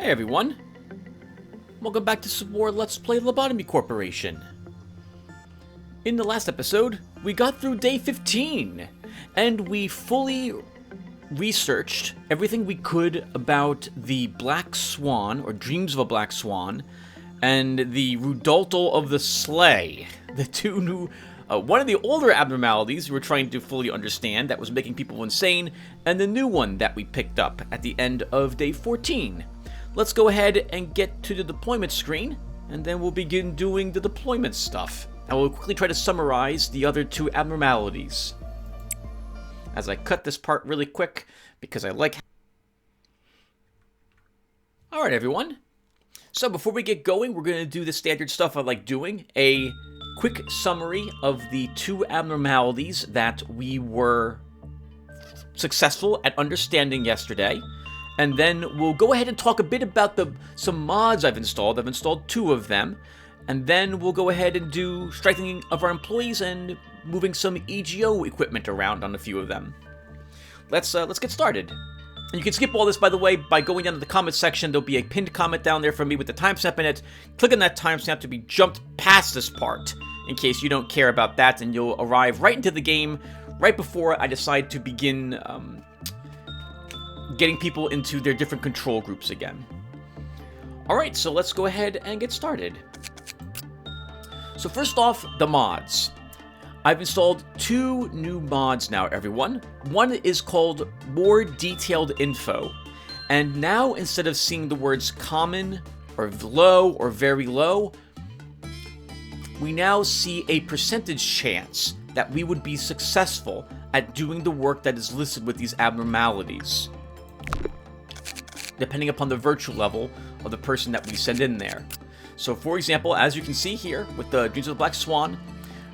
Hey everyone, welcome back to some more Let's Play Lobotomy Corporation. In the last episode, we got through day 15, and we fully researched everything we could about the Black Swan, or Dreams of a Black Swan, and the Rudoltal of the Sleigh, the two new, one of the older abnormalities we were trying to fully understand that was making people insane, and the new one that we picked up at the end of day 14. Let's go ahead and get to the deployment screen, and then we'll begin doing the deployment stuff. I will quickly try to summarize the other two abnormalities. As I cut this part really quick, because I like... Alright everyone, so before we get going, we're going to do the standard stuff I like doing. A quick summary of the two abnormalities that we were successful at understanding yesterday. And then we'll go ahead and talk a bit about some mods I've installed. I've installed 2 of them. And then we'll go ahead and do strengthening of our employees and moving some EGO equipment around on a few of them. Let's get started. And you can skip all this, by the way, by going down to the comment section. There'll be a pinned comment down there from me with the timestamp in it. Click on that timestamp to be jumped past this part, in case you don't care about that, and you'll arrive right into the game right before I decide to begin getting people into their different control groups again. Alright, so let's go ahead and get started. So first off, the mods. I've installed 2 new mods now, everyone. One is called More Detailed Info. And now, instead of seeing the words common, or low, or very low, we now see a percentage chance that we would be successful at doing the work that is listed with these abnormalities, depending upon the virtue level of the person that we send in there. So for example, as you can see here with the Dreams of the Black Swan,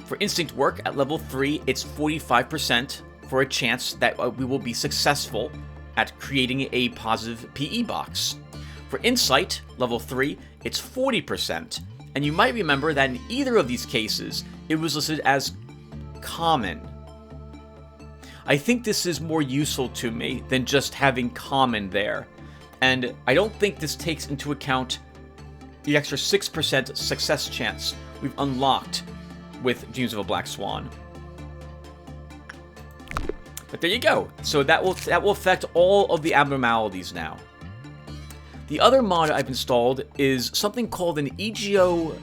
for instinct work at level 3, it's 45% for a chance that we will be successful at creating a positive PE box. For insight, level 3, it's 40%. And you might remember that in either of these cases, it was listed as common. I think this is more useful to me than just having common there. And I don't think this takes into account the extra 6% success chance we've unlocked with Dreams of a Black Swan. But there you go. So that will affect all of the abnormalities now. The other mod I've installed is something called an EGO...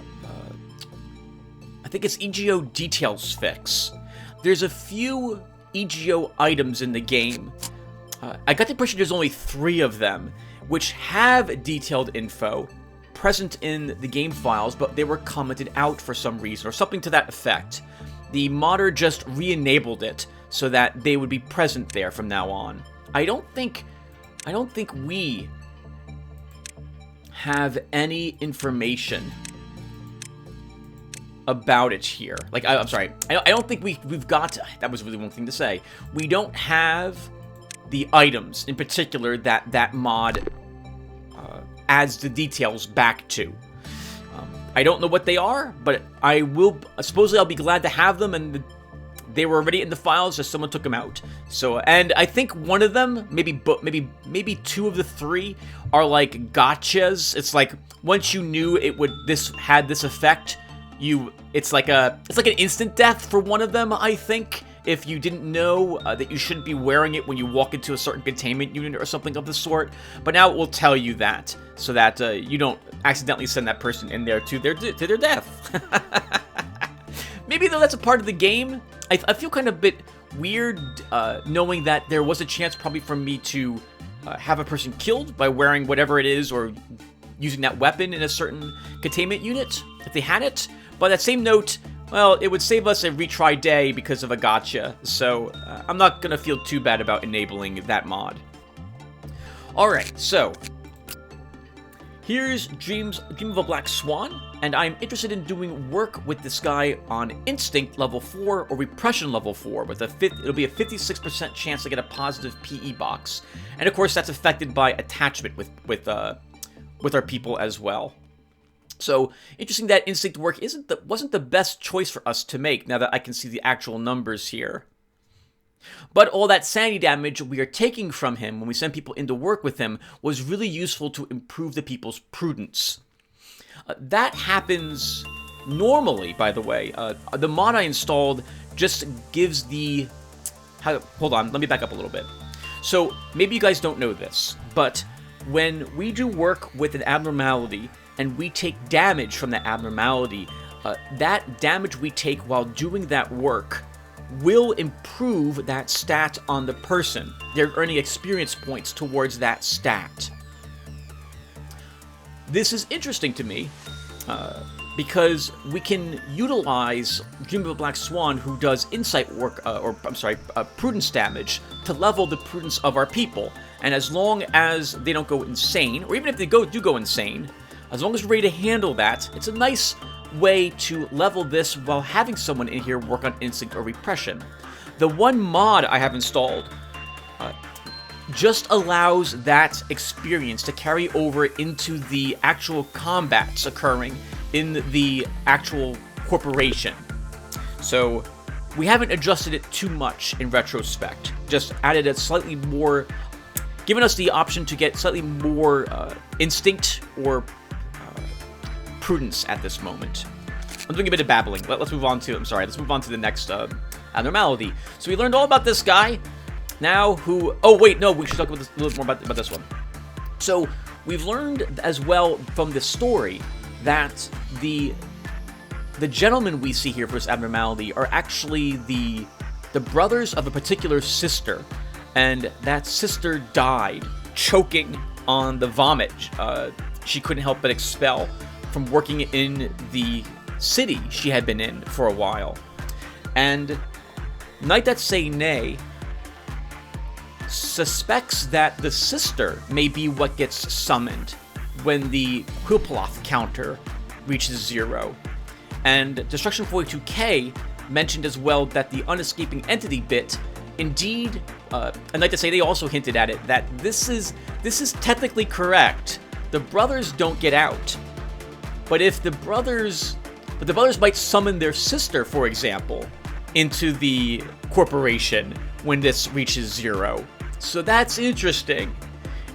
I think it's EGO Details Fix. There's a few EGO items in the game. I got the impression there's only 3 of them, which have detailed info present in the game files, but they were commented out for some reason, or something to that effect. The modder just re-enabled it so that they would be present there from now on. I don't think we have any information about it here. Like, I'm sorry, I don't think we've got... That was really one thing to say. We don't have the items in particular that mod adds the details back to. I don't know what they are, but I will... Supposedly I'll be glad to have them, and they were already in the files, just someone took them out. So, and I think one of them, maybe 2 of the 3 are like gotchas. It's like once you knew this had this effect, it's like an instant death for one of them, I think. If you didn't know that you shouldn't be wearing it when you walk into a certain containment unit or something of the sort. But now it will tell you that, so that you don't accidentally send that person in there to their death. Maybe though that's a part of the game. I feel kind of a bit weird knowing that there was a chance probably for me to have a person killed by wearing whatever it is or using that weapon in a certain containment unit, if they had it. But on that same note, well, it would save us a retry day because of a gotcha, so I'm not going to feel too bad about enabling that mod. Alright, so here's Dream of a Black Swan, and I'm interested in doing work with this guy on Instinct level 4 or Repression level 4, with it'll be a 56% chance to get a positive PE box. And of course that's affected by attachment with our people as well. So, interesting that instinct work wasn't the best choice for us to make, now that I can see the actual numbers here. But all that sanity damage we are taking from him when we send people in to work with him was really useful to improve the people's prudence. That happens normally, by the way. The mod I installed just gives the... hold on, let me back up a little bit. So, maybe you guys don't know this, but when we do work with an abnormality and we take damage from that abnormality, that damage we take while doing that work will improve that stat on the person. They're earning experience points towards that stat. This is interesting to me, because we can utilize Dream of a Black Swan, who does insight work, prudence damage, to level the prudence of our people. And as long as they don't go insane, or even if they do go insane, as long as we're ready to handle that, it's a nice way to level this while having someone in here work on instinct or repression. The one mod I have installed just allows that experience to carry over into the actual combats occurring in the actual corporation. So we haven't adjusted it too much in retrospect, just added a slightly more, giving us the option to get slightly more instinct or prudence at this moment. I'm doing a bit of babbling. Let's move on to, let's move on to the next abnormality. So we learned all about this guy. Now who, oh wait, no, we should talk about this, a little more about this one. So we've learned as well from the story that the gentlemen we see here for this abnormality are actually the brothers of a particular sister, and that sister died choking on the vomit she couldn't help but expel from working in the city she had been in for a while. And Knight That Say Nay suspects that the sister may be what gets summoned when the Quilploth counter reaches 0. And Destruction 42K mentioned as well that the unescaping entity bit, indeed, I'd like to say they also hinted at it, that this is technically correct. The brothers don't get out. But the brothers might summon their sister, for example, into the corporation when this reaches 0. So that's interesting.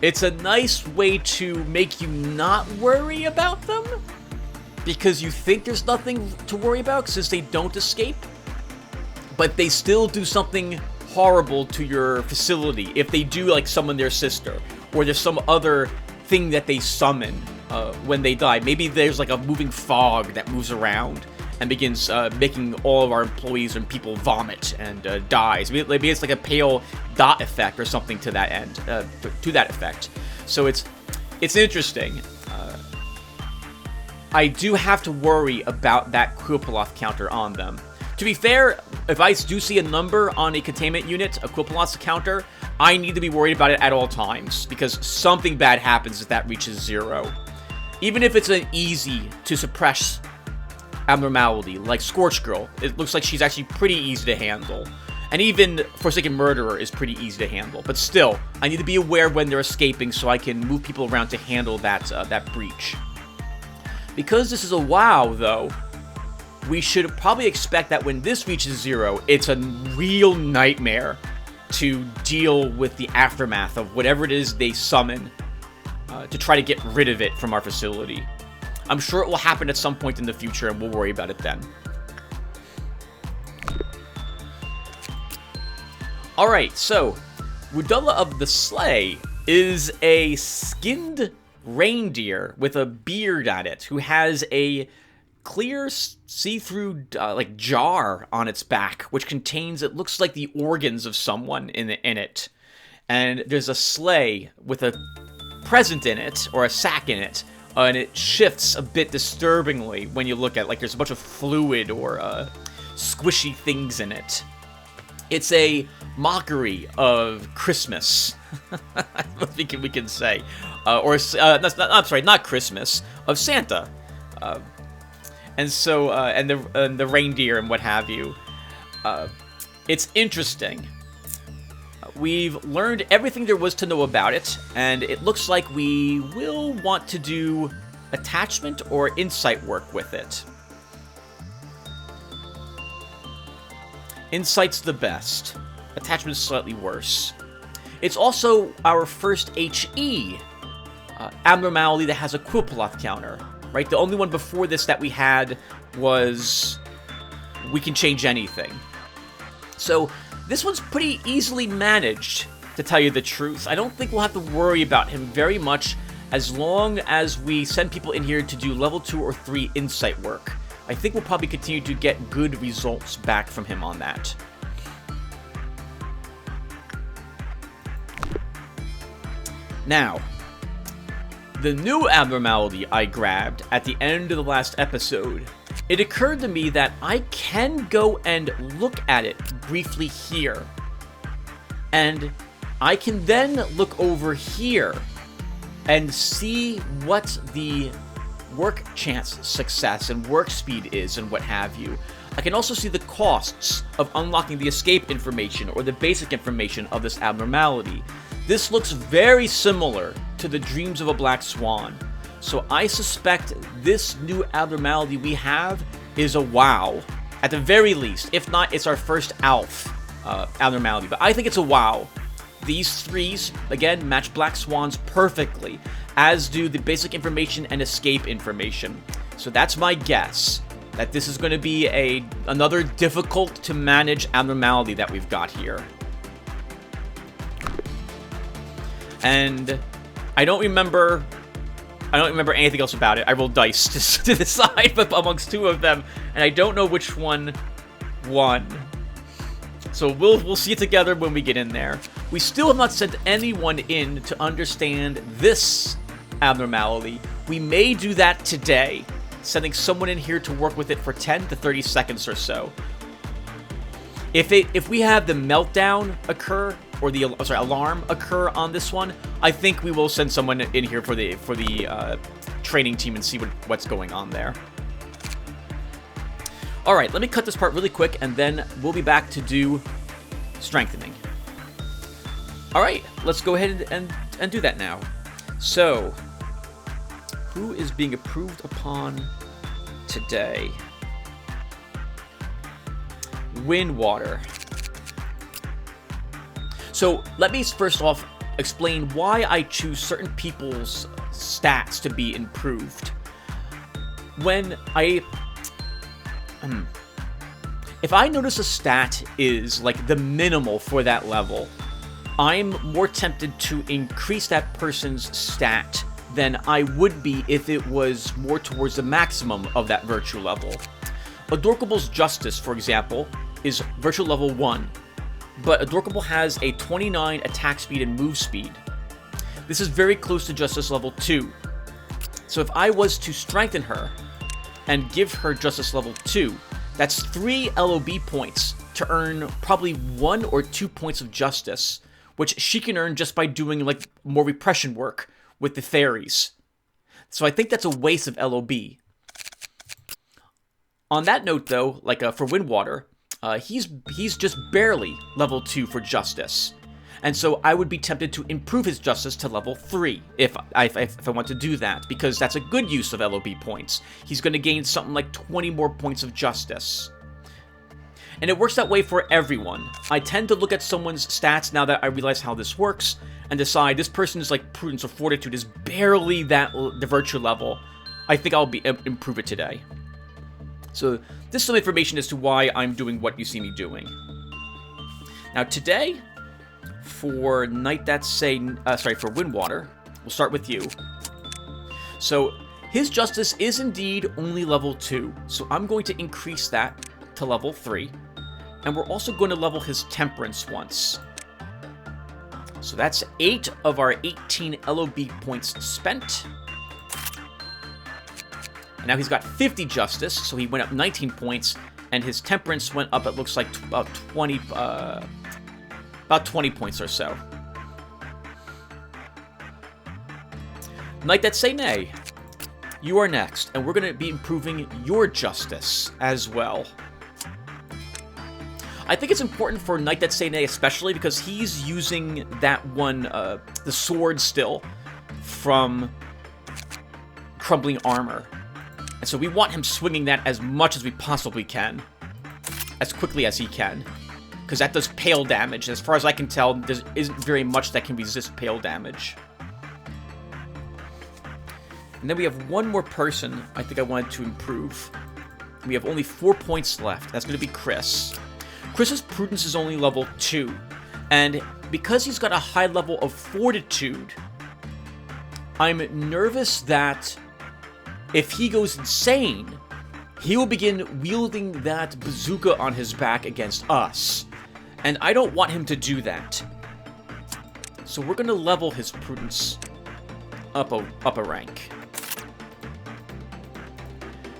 It's a nice way to make you not worry about them, because you think there's nothing to worry about since they don't escape, but they still do something horrible to your facility if they do, like, summon their sister, or there's some other thing that they summon when they die. Maybe there's like a moving fog that moves around and begins making all of our employees and people vomit and dies. Maybe it's like a pale dot effect or something to that end, to that effect. So it's interesting. I do have to worry about that Quilploth counter on them. To be fair, if I do see a number on a containment unit, a Quilploth counter, I need to be worried about it at all times, because something bad happens if that reaches 0. Even if it's an easy to suppress abnormality, like Scorch Girl, it looks like she's actually pretty easy to handle. And even Forsaken Murderer is pretty easy to handle. But still, I need to be aware when they're escaping so I can move people around to handle that breach. Because this is a WoW, though, we should probably expect that when this reaches 0, it's a real nightmare to deal with the aftermath of whatever it is they summon to try to get rid of it from our facility. I'm sure it will happen at some point in the future, and we'll worry about it then. Alright, so Rudella of the Sleigh is a skinned reindeer with a beard on it, who has a clear see-through like jar on its back, which contains, it looks like, the organs of someone in it. And there's a sleigh with a present in it, or a sack in it, and it shifts a bit disturbingly when you look at it, like there's a bunch of fluid or squishy things in it. It's a mockery of Christmas, I don't think we can say. Not Christmas, of Santa. And so, and the reindeer and what have you. It's interesting. We've learned everything there was to know about it, and it looks like we will want to do attachment or insight work with it. Insight's the best. attachment is slightly worse. It's also our first HE abnormality that has a Quilploth counter, right? The only one before this that we had was we can change anything. So this one's pretty easily managed, to tell you the truth. I don't think we'll have to worry about him very much as long as we send people in here to do level 2 or 3 insight work. I think we'll probably continue to get good results back from him on that. Now, the new abnormality I grabbed at the end of the last episode, it occurred to me that I can go and look at it briefly here. And I can then look over here and see what the work chance success and work speed is and what have you. I can also see the costs of unlocking the escape information or the basic information of this abnormality. This looks very similar to the Dreams of a Black Swan. So I suspect this new abnormality we have is a WoW, at the very least. If not, it's our first ALF abnormality, but I think it's a WoW. These threes, again, match Black Swans perfectly, as do the basic information and escape information. So that's my guess, that this is going to be another difficult to manage abnormality that we've got here. And I don't remember anything else about it. I rolled dice to decide amongst two of them, and I don't know which one won. So we'll see it together when we get in there. We still have not sent anyone in to understand this abnormality. We may do that today, sending someone in here to work with it for 10 to 30 seconds or so. If we have the meltdown occur, or the alarm occur on this one, I think we will send someone in here for the training team and see what's going on there. All right, let me cut this part really quick, and then we'll be back to do strengthening. All right, let's go ahead and do that now. So, who is being approved upon today? Windwater. So, let me first off explain why I choose certain people's stats to be improved. If I notice a stat is like the minimal for that level, I'm more tempted to increase that person's stat than I would be if it was more towards the maximum of that virtue level. Adorkable's Justice, for example, is virtue level 1, but Adorkable has a 29 attack speed and move speed. This is very close to Justice level 2. So if I was to strengthen her and give her Justice level 2, that's 3 LOB points to earn probably 1 or 2 points of Justice, which she can earn just by doing like more repression work with the fairies. So I think that's a waste of LOB. On that note, though, like for Windwater, he's just barely level 2 for Justice. And so I would be tempted to improve his Justice to level 3 if I want to do that, because that's a good use of LOB points. He's going to gain something like 20 more points of Justice. And it works that way for everyone. I tend to look at someone's stats now that I realize how this works, and decide this person's like Prudence or Fortitude is barely the virtue level. I think I'll improve it today. So this is some information as to why I'm doing what you see me doing. Now today, for for Windwater, we'll start with you. So his Justice is indeed only level 2, so I'm going to increase that to level 3. And we're also going to level his Temperance once. So that's 8 of our 18 LOB points spent. And now he's got 50 Justice, so he went up 19 points, and his Temperance went up, it looks like, about 20 points or so. Knight That Say Nay, you are next, and we're going to be improving your Justice as well. I think it's important for Knight That Say Nay especially because he's using that one, the sword still, from Crumbling Armor. And so we want him swinging that as much as we possibly can. As quickly as he can. because that does pale damage. As far as I can tell, there isn't very much that can resist pale damage. And then we have one more person I think I wanted to improve. We have only 4 points left. That's going to be Chris. Chris's prudence is only level 2. And because he's got a high level of fortitude, I'm nervous that if he goes insane, he will begin wielding that bazooka on his back against us. And I don't want him to do that. So we're going to level his prudence up a rank.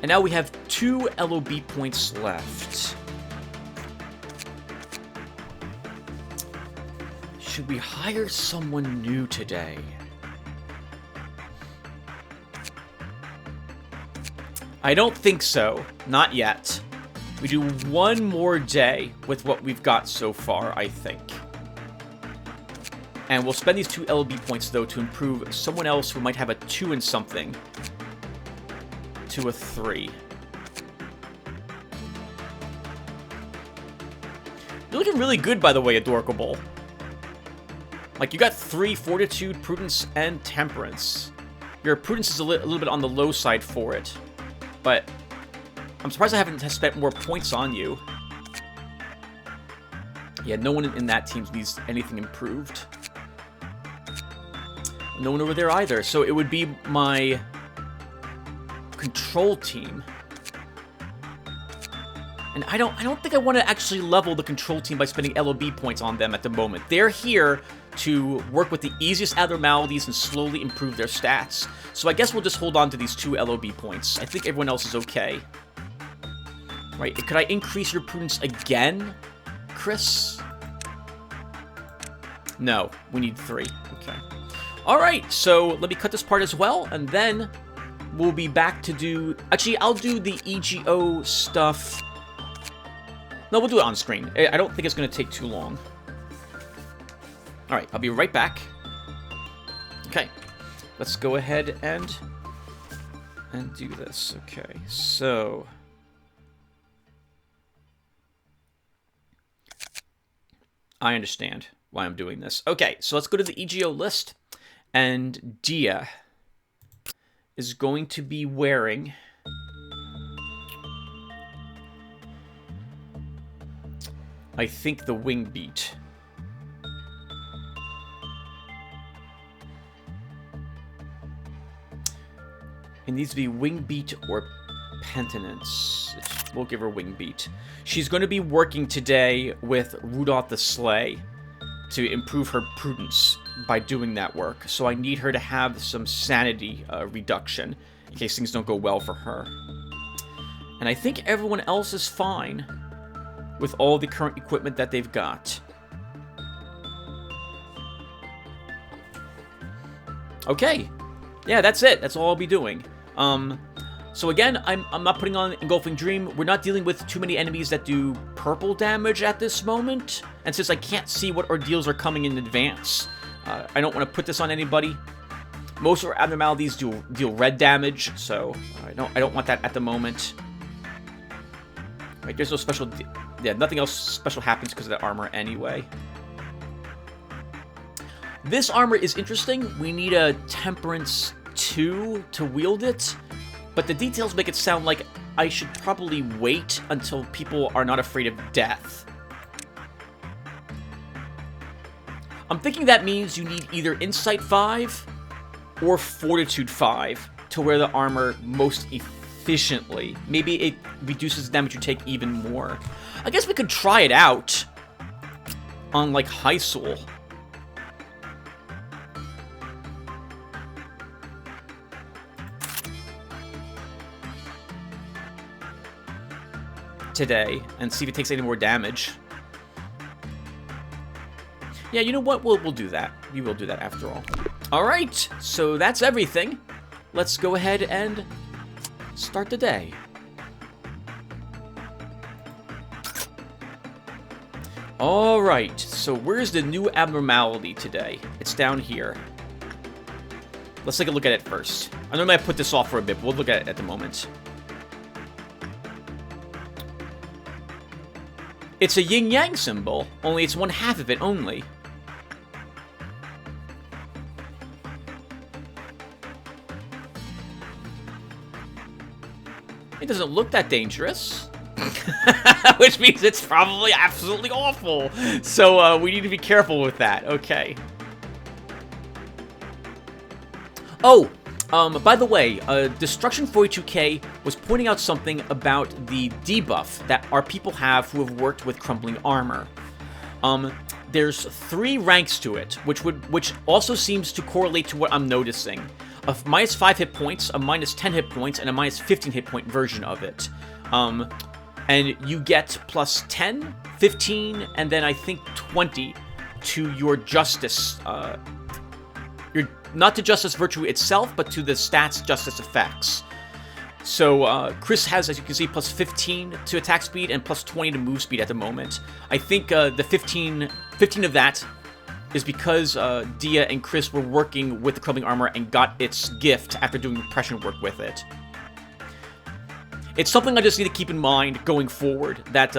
And now we have 2 LOB points left. Should we hire someone new today? I don't think so. Not yet. We do one more day with what we've got so far, I think. And we'll spend these 2 LB points, though, to improve someone else who might have a 2 in something to a 3. You're looking really good, by the way, Adorkable. Like, you got 3 Fortitude, Prudence, and Temperance. Your Prudence is a little bit on the low side for it. But I'm surprised I haven't spent more points on you. Yeah, no one in that team needs anything improved. No one over there either. So it would be my control team. And I don't think I want to actually level the control team by spending LOB points on them at the moment. They're here to work with the easiest abnormalities and slowly improve their stats. So I guess we'll just hold on to these 2 LOB points. I think everyone else is okay. Right, could I increase your prudence again, Chris? No, we need 3. Okay. Alright, so let me cut this part as well, and then we'll be back to do... Actually, I'll do the EGO stuff... No, we'll do it on screen. I don't think it's going to take too long. Alright, I'll be right back. Okay, let's go ahead and do this. Okay, so... I understand why I'm doing this. Okay, so let's go to the EGO list. And Dia is going to be wearing... I think the wing beat. It needs to be wing beat or penitence. We'll give her wing beat. She's going to be working today with Rudolph the Sleigh to improve her prudence by doing that work. So I need her to have some sanity reduction in case things don't go well for her. And I think everyone else is fine with all the current equipment that they've got. Okay. Yeah, that's it. That's all I'll be doing. So again, I'm not putting on Engulfing Dream. We're not dealing with too many enemies that do purple damage at this moment. And since I can't see what ordeals are coming in advance, I don't want to put this on anybody. Most of our abnormalities deal red damage, so I don't want that at the moment. Right, there's no special... Yeah, nothing else special happens because of that armor anyway. This armor is interesting. We need a Temperance 2 to wield it, but the details make it sound like I should probably wait until people are not afraid of death. I'm thinking that means you need either Insight 5 or Fortitude 5 to wear the armor most efficiently. Maybe it reduces the damage you take even more. I guess we could try it out on, like, Hysul. Today, and see if it takes any more damage. Yeah, you know what? We'll do that. We will do that after all. Alright, so that's everything. Let's go ahead and start the day. Alright, so where's the new abnormality today? It's down here. Let's take a look at it first. I know I might put this off for a bit, but we'll look at it at the moment. It's a yin-yang symbol, only it's one half of it only. It doesn't look that dangerous. Which means it's probably absolutely awful. So we need to be careful with that. Okay. Oh, by the way, Destruction 42K was pointing out something about the debuff that our people have who have worked with crumbling armor. There's 3 ranks to it, which also seems to correlate to what I'm noticing. A minus 5 hit points, a minus 10 hit points, and a minus 15 hit point version of it. And you get plus 10, 15, and then I think 20 to your justice, not to justice virtue itself, but to the stats justice effects. So Chris has, as you can see, plus 15 to attack speed and plus 20 to move speed at the moment. I think the 15 of that is because Dia and Chris were working with the crumbling armor and got its gift after doing repression work with it. It's something I just need to keep in mind going forward, that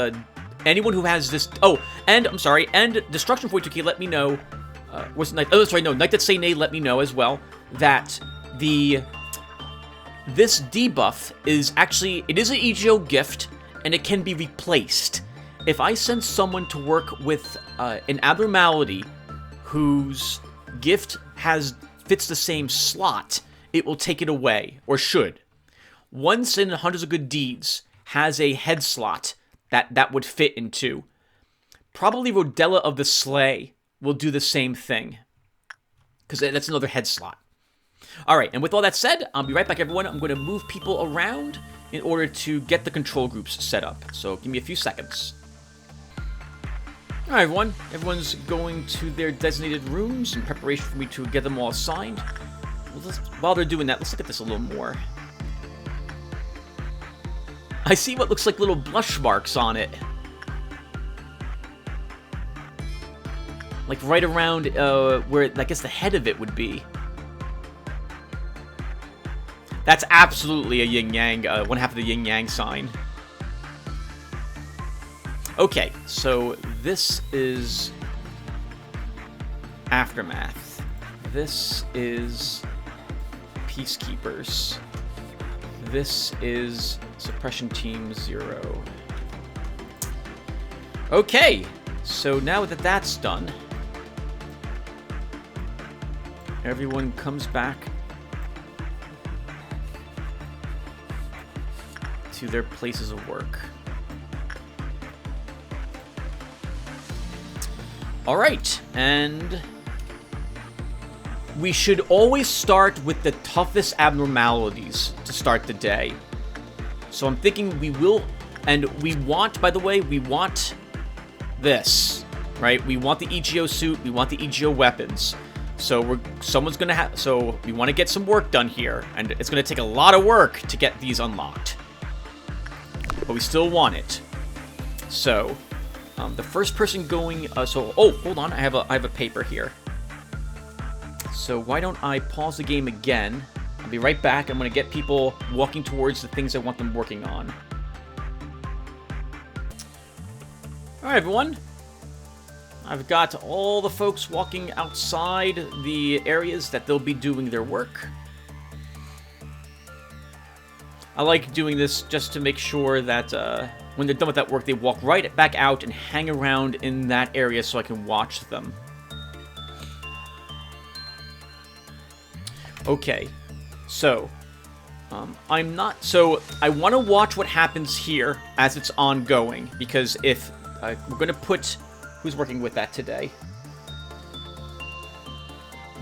anyone who has this... Oh, and, I'm sorry, and Destruction 42K let me know... Night That Say Nay let me know as well, that this debuff is actually... It is an EGO gift, and it can be replaced. If I send someone to work with an abnormality whose gift fits the same slot, it will take it away, or should. Once in Hundreds of Good Deeds has a head slot that would fit into. Probably Rodella of the Slay will do the same thing, because that's another head slot. Alright, and with all that said, I'll be right back, everyone. I'm going to move people around in order to get the control groups set up. So give me a few seconds. Alright, everyone. Everyone's going to their designated rooms in preparation for me to get them all assigned. While they're doing that, let's look at this a little more. I see what looks like little blush marks on it. Like right around where I guess the head of it would be. That's absolutely a yin-yang, one half of the yin-yang sign. Okay, so this is Aftermath. This is Peacekeepers. This is Suppression Team 0. Okay, so now that that's done, everyone comes back to their places of work. Alright, and we should always start with the toughest abnormalities to start the day. So I'm thinking we will, and we want, by the way, we want this, right? We want the EGO suit, we want the EGO weapons. So someone's gonna have, so we want to get some work done here, and it's gonna take a lot of work to get these unlocked. But we still want it. So, the first person going, oh, hold on, I have a paper here. So why don't I pause the game again? I'll be right back. I'm going to get people walking towards the things I want them working on. Alright, everyone. I've got all the folks walking outside the areas that they'll be doing their work. I like doing this just to make sure that when they're done with that work, they walk right back out and hang around in that area so I can watch them. Okay, so, I want to watch what happens here as it's ongoing, because if, we're going to put, who's working with that today?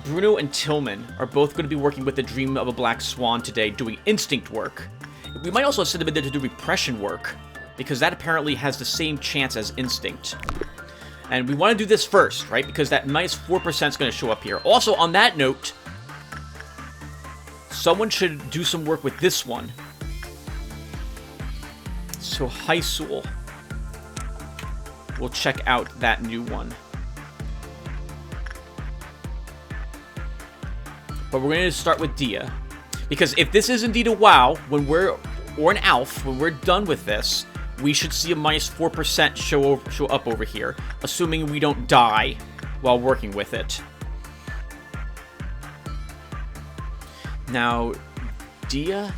Bruno and Tillman are both going to be working with the Dream of a Black Swan today, doing instinct work. We might also send them in there to do repression work, because that apparently has the same chance as instinct. And we want to do this first, right? Because that minus 4% is going to show up here. Also, on that note, someone should do some work with this one. So Hysul will check out that new one. But we're going to start with Dia. Because if this is indeed a WoW, or an ALF, when we're done with this, we should see a -4% show up over here, assuming we don't die while working with it. Now, Dia...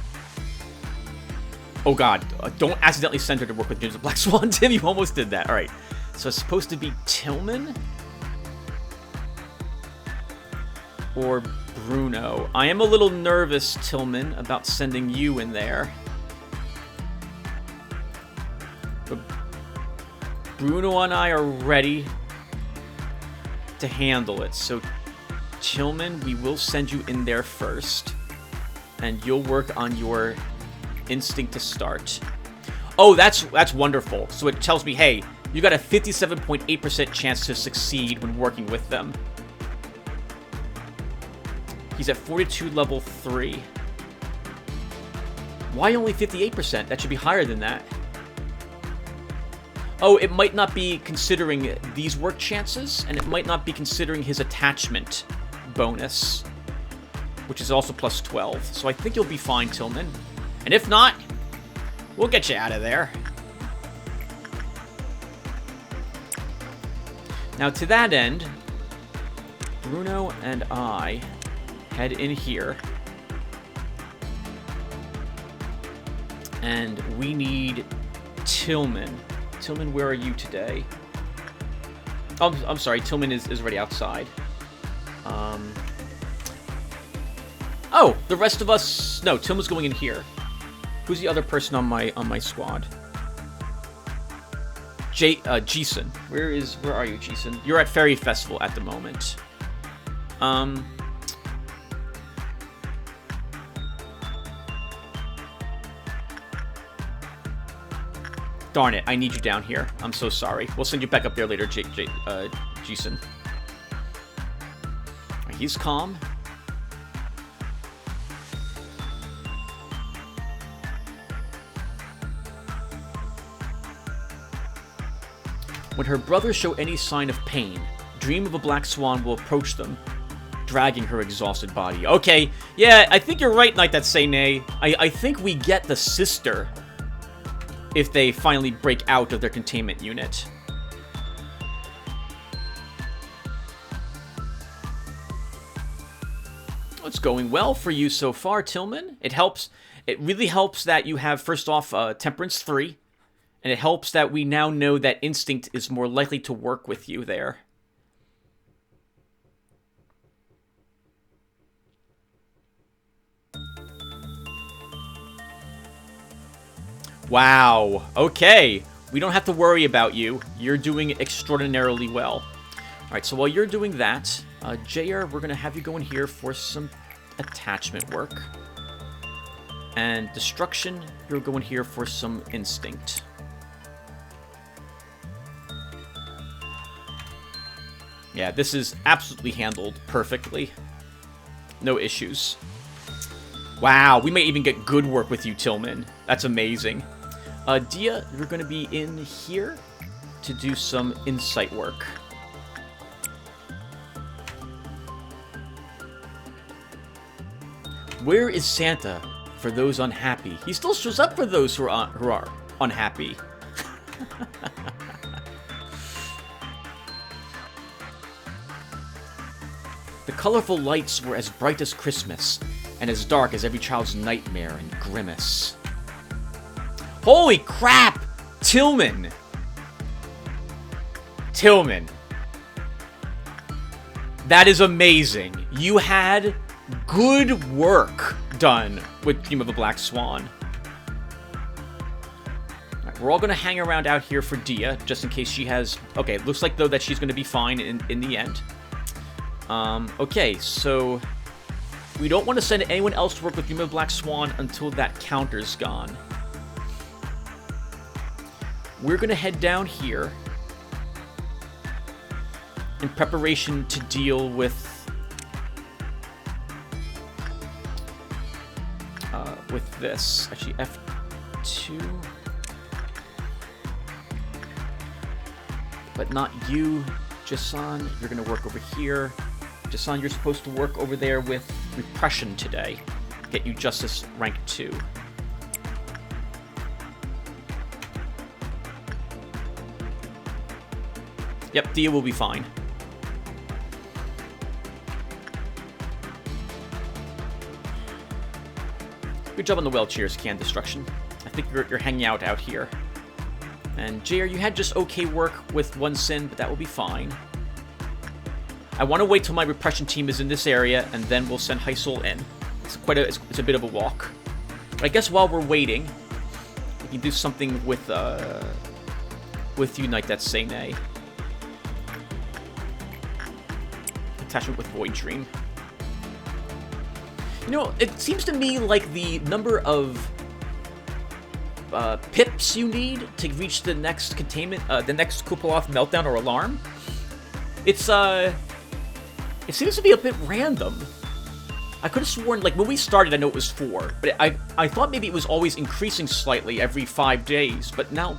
Oh god, don't accidentally send her to work with James the Black Swan, Tim. You almost did that. Alright, so it's supposed to be Tillman? Or Bruno. I am a little nervous, Tillman, about sending you in there. But Bruno and I are ready to handle it. So, Tillman, we will send you in there first. And you'll work on your instinct to start. Oh, that's wonderful. So it tells me, hey, you got a 57.8% chance to succeed when working with them. He's at 42 level 3. Why only 58%? That should be higher than that. Oh, it might not be considering these work chances, and it might not be considering his attachment bonus, which is also plus 12. So I think you'll be fine, Tillman. And if not, we'll get you out of there. Now, to that end, Bruno and I head in here. And we need Tillman. Tillman, where are you today? Oh, I'm sorry. Tillman is already outside. Oh, the rest of us... No, Tillman's going in here. Who's the other person on my squad? Jason. Where are you, Jason? You're at Fairy Festival at the moment. Darn it, I need you down here. I'm so sorry. We'll send you back up there later, Jason. He's calm. When her brothers show any sign of pain, Dream of a Black Swan will approach them, dragging her exhausted body. Okay, yeah, I think you're right, Knight That Say Nay. I think we get the sister if they finally break out of their containment unit. It's going well for you so far, Tillman. It helps. It really helps that you have, first off, Temperance 3. And it helps that we now know that Instinct is more likely to work with you there. Wow. Okay. We don't have to worry about you. You're doing extraordinarily well. Alright, so while you're doing that, JR, we're going to have you go in here for some attachment work. And Destruction, you're going here for some Instinct. Yeah, this is absolutely handled perfectly. No issues. Wow, we may even get good work with you, Tillman. That's amazing. Dia, you're going to be in here to do some insight work. Where is Santa for those unhappy? He still shows up for those who are unhappy. The colorful lights were as bright as Christmas, and as dark as every child's nightmare and grimace. Holy crap! Tillman! Tillman. That is amazing. You had good work done with Dream of a Black Swan. Right, we're all going to hang around out here for Dia, just in case she has... Okay, it looks like, though, that she's going to be fine in the end. Okay, so we don't want to send anyone else to work with Dream of Black Swan until that counter's gone. We're going to head down here in preparation to deal with this. Actually, F2. But not you, Jason. You're going to work over here. Jason, you're supposed to work over there with Repression today. Get you Justice rank 2. Yep, Dia will be fine. Good job on the well-cheers, Can Destruction. I think you're hanging out here. And JR, you had just okay work with one sin, but that will be fine. I want to wait till my repression team is in this area, and then we'll send Heisel in. It's a bit of a walk. But I guess while we're waiting, we can do something with Unite that Sene. Attachment with Void Dream. You know, it seems to me like the number of pips you need to reach the next containment, the next Kupaloth meltdown or alarm. It seems to be a bit random. I could have sworn, like, when we started, I know it was 4, but I thought maybe it was always increasing slightly every 5 days, but now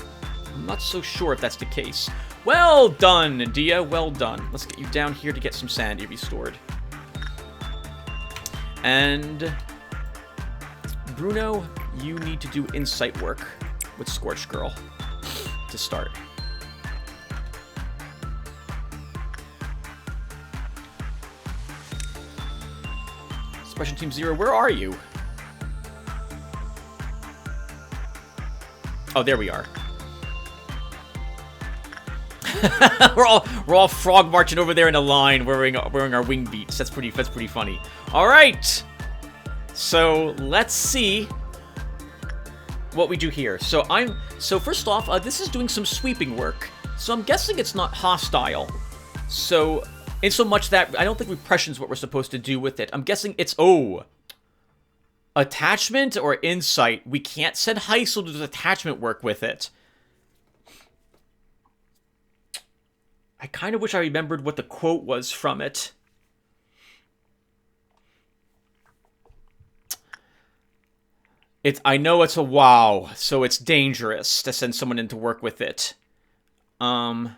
I'm not so sure if that's the case. Well done, Dia, well done. Let's get you down here to get some sanity restored. And Bruno, you need to do insight work with Scorch Girl to start. Expression Team 0, where are you? Oh, there we are. we're all frog marching over there in a line, wearing our wing beats. That's pretty funny. All right. So let's see what we do here. So first off, this is doing some sweeping work. So I'm guessing it's not hostile. So in so much that I don't think repression's what we're supposed to do with it. I'm guessing it's attachment or insight. We can't send Heisel to do attachment work with it. I kind of wish I remembered what the quote was from it. I know it's a WoW, so it's dangerous to send someone in to work with it. You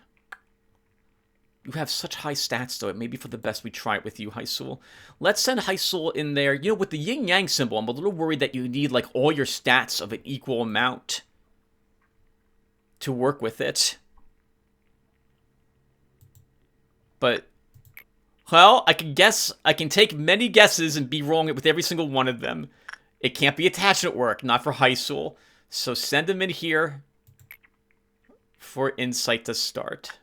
have such high stats, though. It may be for the best we try it with you, Heisel. Let's send Heisel in there. You know, with the yin-yang symbol, I'm a little worried that you need, like, all your stats of an equal amount to work with it. But, well, I can take many guesses and be wrong with every single one of them. It can't be attachment work, not for Heisel. So send him in here for insight to start.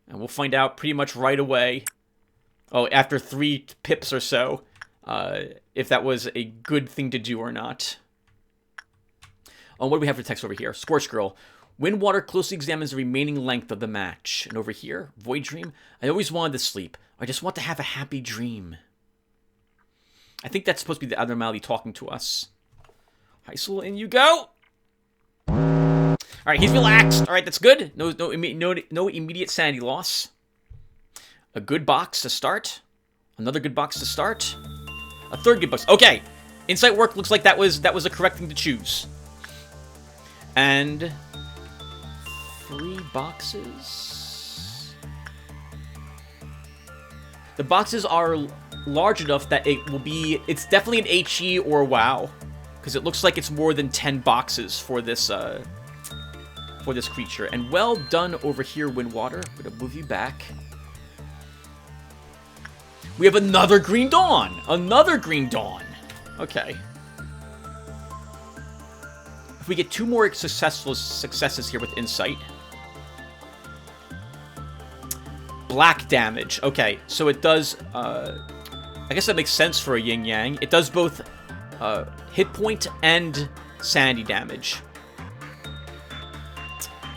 And we'll find out pretty much right away, after 3 pips or so, if that was a good thing to do or not. Oh, what do we have for text over here? Scorch Girl. Windwater closely examines the remaining length of the match. And over here, Void Dream. I always wanted to sleep. I just want to have a happy dream. I think that's supposed to be the abnormality talking to us. Heisel, in you go! Alright, he's relaxed. Alright, that's good. No immediate sanity loss. A good box to start. Another good box to start. A third good box. Okay. Insight work looks like that was a correct thing to choose. And 3 boxes. The boxes are large enough that it's definitely an HE or WoW. Because it looks like it's more than 10 boxes for this creature. And well done over here, Windwater. I'm gonna move you back. We have another Green Dawn! Another Green Dawn! Okay. If we get 2 more successes here with Insight. Black damage. Okay, so it does, I guess that makes sense for a yin-yang. It does both hit point and sanity damage.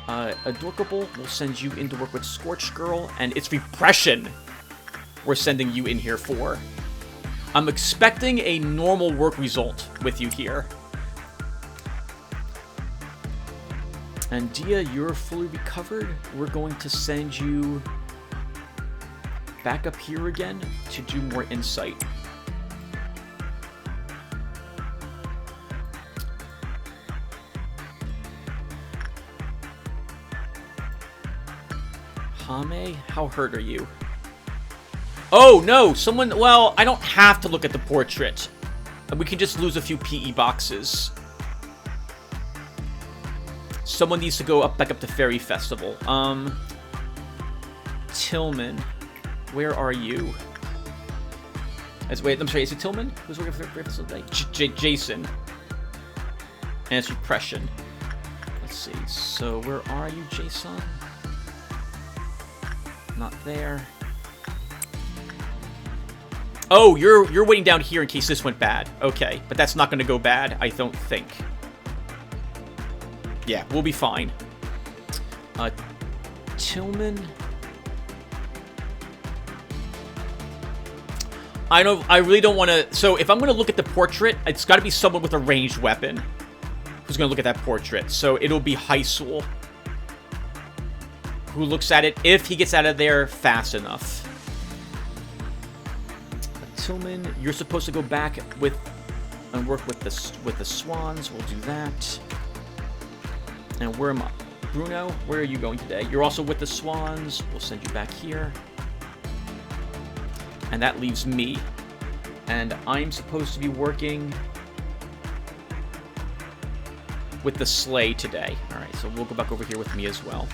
Adorkable will send you in to work with Scorch Girl, and it's repression we're sending you in here for. I'm expecting a normal work result with you here. And Dia, you're fully recovered. We're going to send you back up here again to do more insight. Hame, how hurt are you? Oh, no, well, I don't have to look at the portrait. We can just lose a few PE boxes. Someone needs to go back up to Fairy Festival. Tillman. Where are you? Wait, I'm sorry, is it Tillman? Who's working for this today? Jason. And it's repression. Let's see. So where are you, Jason? Not there. Oh, you're waiting down here in case this went bad. Okay, but that's not going to go bad, I don't think. Yeah, we'll be fine. Tillman. I really don't want to... So, if I'm going to look at the portrait, it's got to be someone with a ranged weapon who's going to look at that portrait. So, it'll be Heisel who looks at it if he gets out of there fast enough. Tillman, you're supposed to go back and work with the swans. We'll do that. And where am I? Bruno, where are you going today? You're also with the swans. We'll send you back here. And that leaves me. And I'm supposed to be working with the sleigh today. Alright, so we'll go back over here with me as well.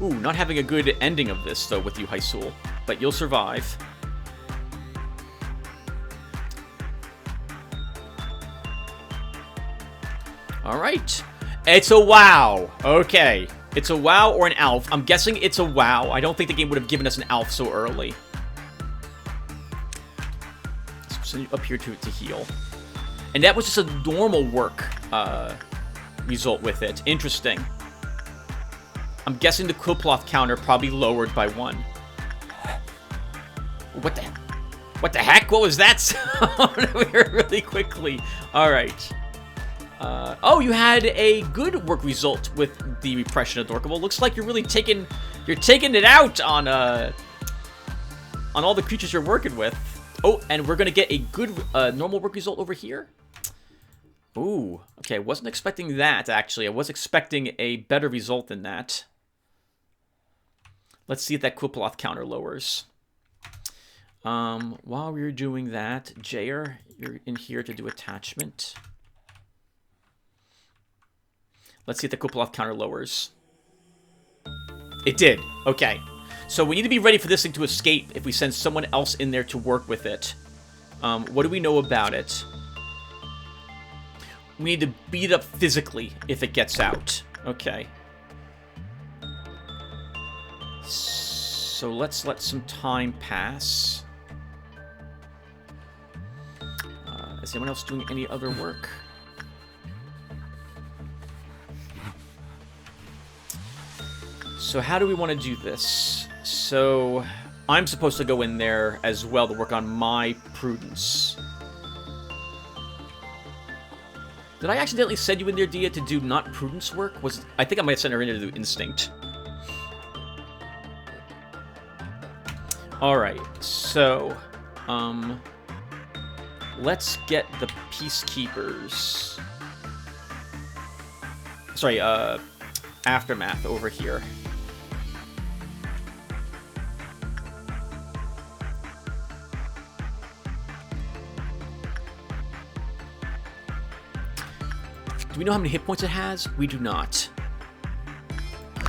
Ooh, not having a good ending of this, though, with you, Heisel. But you'll survive. Alright. It's a WoW. Okay. It's a WoW or an Alf. I'm guessing it's a WoW. I don't think the game would have given us an Alf so early. Let's send you up here to heal. And that was just a normal work result with it. Interesting. I'm guessing the Quillcloth counter probably lowered by 1. What the heck? What was that sound? Really quickly. All-right. Oh, you had a good work result with the repression of Dorkable. Looks like you're really taking it out on all the creatures you're working with. Oh, and we're gonna get a good normal work result over here. Ooh, okay. Wasn't expecting that, actually. I was expecting a better result than that. Let's see if that Quillcloth counter lowers. While we're doing that, Jair, you're in here to do attachment. Let's see if the Quillcloth counter lowers. It did. Okay. So we need to be ready for this thing to escape if we send someone else in there to work with it. What do we know about it? We need to beat it up physically if it gets out. Okay. So let's let some time pass. Is anyone else doing any other work? So how do we want to do this? So I'm supposed to go in there as well to work on my prudence. Did I accidentally send you in there, Dia, to do not prudence work? I think I might have sent her in to do instinct. Alright, so, let's get the Peacekeepers. Sorry, Aftermath over here. Do we know how many hit points it has? We do not.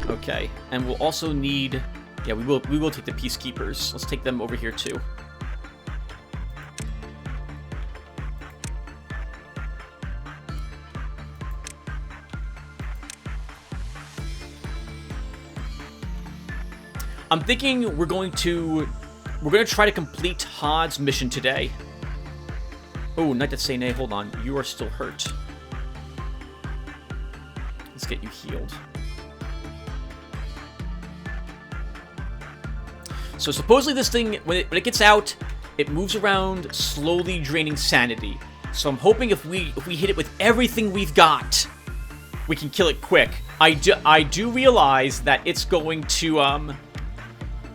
Okay, and we'll also need... Yeah, we will take the Peacekeepers. Let's take them over here, too. I'm thinking we're going to try to complete Hod's mission today. Oh, Knight that say nay, hold on. You are still hurt. Let's get you healed. So supposedly this thing, when it gets out, it moves around, slowly draining sanity. So I'm hoping if we hit it with everything we've got, we can kill it quick. I do realize that it's going to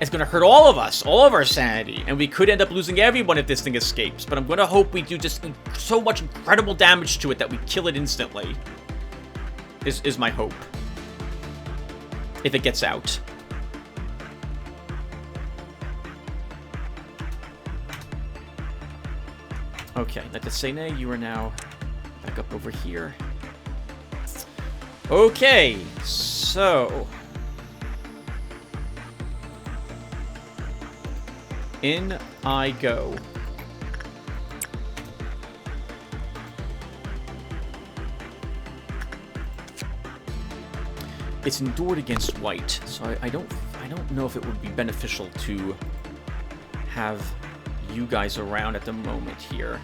hurt all of us, all of our sanity, and we could end up losing everyone if this thing escapes. But I'm going to hope we do just so much incredible damage to it that we kill it instantly. Is my hope. If it gets out. Okay, Natasene, you are now back up over here. Okay, so... in I go. It's endured against white, so I don't know if it would be beneficial to have you guys around at the moment here.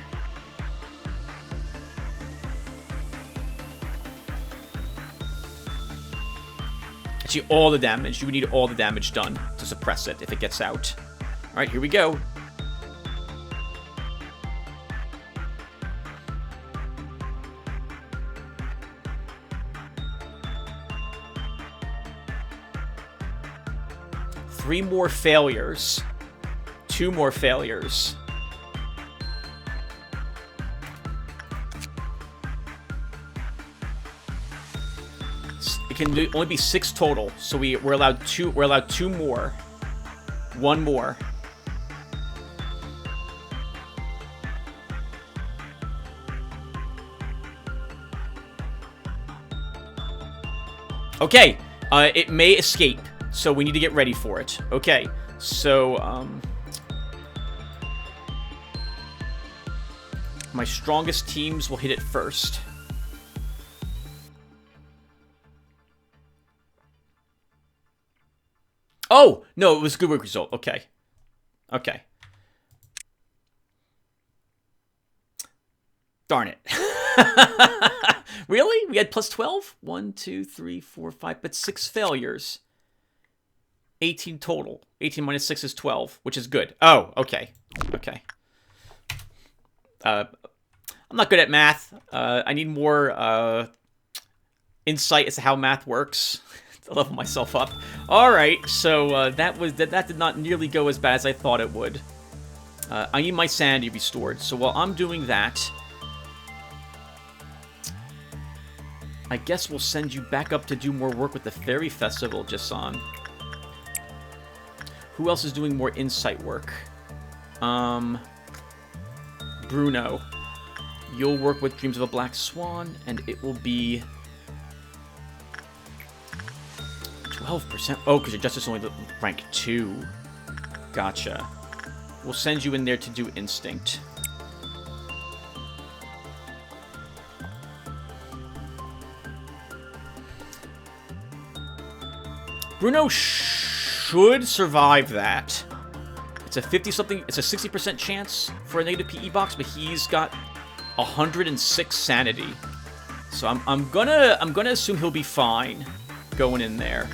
Actually, all the damage. You would need all the damage done to suppress it if it gets out. Alright, here we go. Three more failures. 2 more failures. It can only be 6 total, so we're allowed 2. We're allowed 2 more. 1 more. Okay, it may escape, so we need to get ready for it. Okay, so, my strongest teams will hit it first. Oh! No, it was a good work result. Okay. Okay. Darn it. Really? We had plus 12? 1, 2, 3, 4, 5, but 6 failures. 18 total. 18 minus 6 is 12, which is good. Oh, okay. Okay. I'm not good at math. I need more insight as to how math works to level myself up. All right, so that did not nearly go as bad as I thought it would. I need my sanity restored. So while I'm doing that, I guess we'll send you back up to do more work with the Fairy Festival, Jason. Who else is doing more insight work? Bruno. You'll work with Dreams of a Black Swan, and it will be 12%. Oh, because your Justice is only rank 2. Gotcha. We'll send you in there to do Instinct. Bruno should survive that. It's a 50-something, it's a 60% chance for a negative PE box, but he's got 106 sanity. So I'm gonna assume he'll be fine going in there.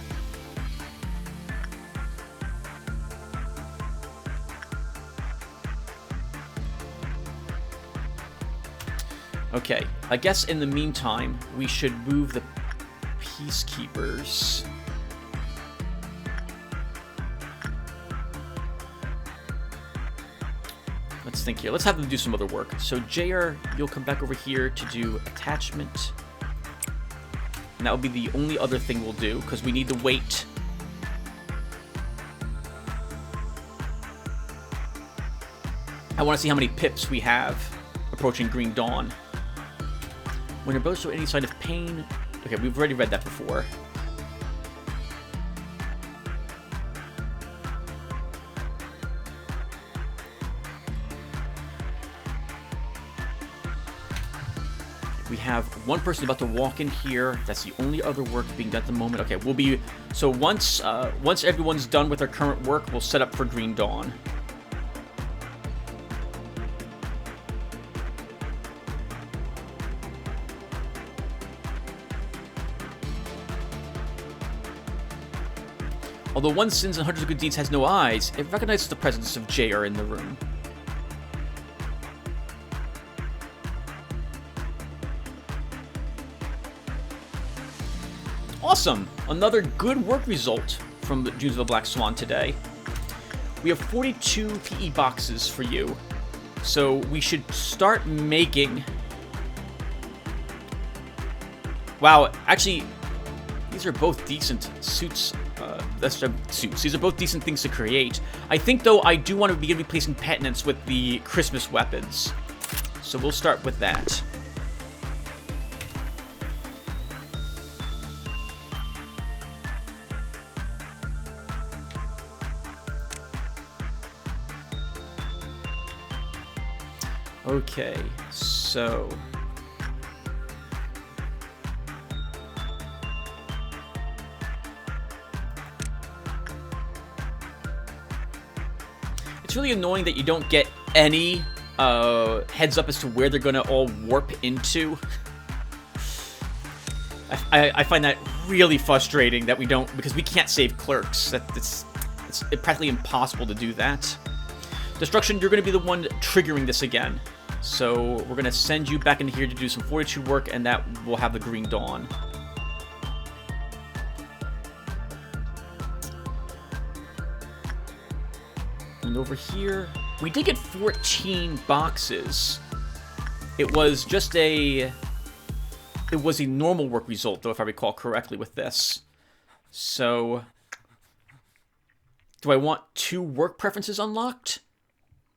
Okay, I guess in the meantime, we should move the Peacekeepers. Let's think here. Let's have them do some other work. So, JR, you'll come back over here to do attachment. And that will be the only other thing we'll do, because we need to wait. I want to see how many pips we have approaching Green Dawn. When your both show any sign of pain... Okay, we've already read that before. We have one person about to walk in here. That's the only other work being done at the moment. Okay, we'll be... So once everyone's done with their current work, we'll set up for Green Dawn. Although one sins and hundreds of good deeds has no eyes, it recognizes the presence of JR in the room. Awesome! Another good work result from the Dreams of a Black Swan today. We have 42 PE boxes for you. So we should start making... Wow, actually, these are both decent suits. Suits. These are both decent things to create. I think, though, I do want to begin replacing Penitence with the Christmas weapons. So we'll start with that. Okay, so... It's really annoying that you don't get any heads up as to where they're going to all warp into. I find that really frustrating that we don't, because we can't save clerks. It's practically impossible to do that. Destruction, you're going to be the one triggering this again. So we're going to send you back into here to do some fortitude work, and that will have the Green Dawn. And over here, we did get 14 boxes. It was just a normal work result, though, if I recall correctly with this. So, do I want 2 work preferences unlocked?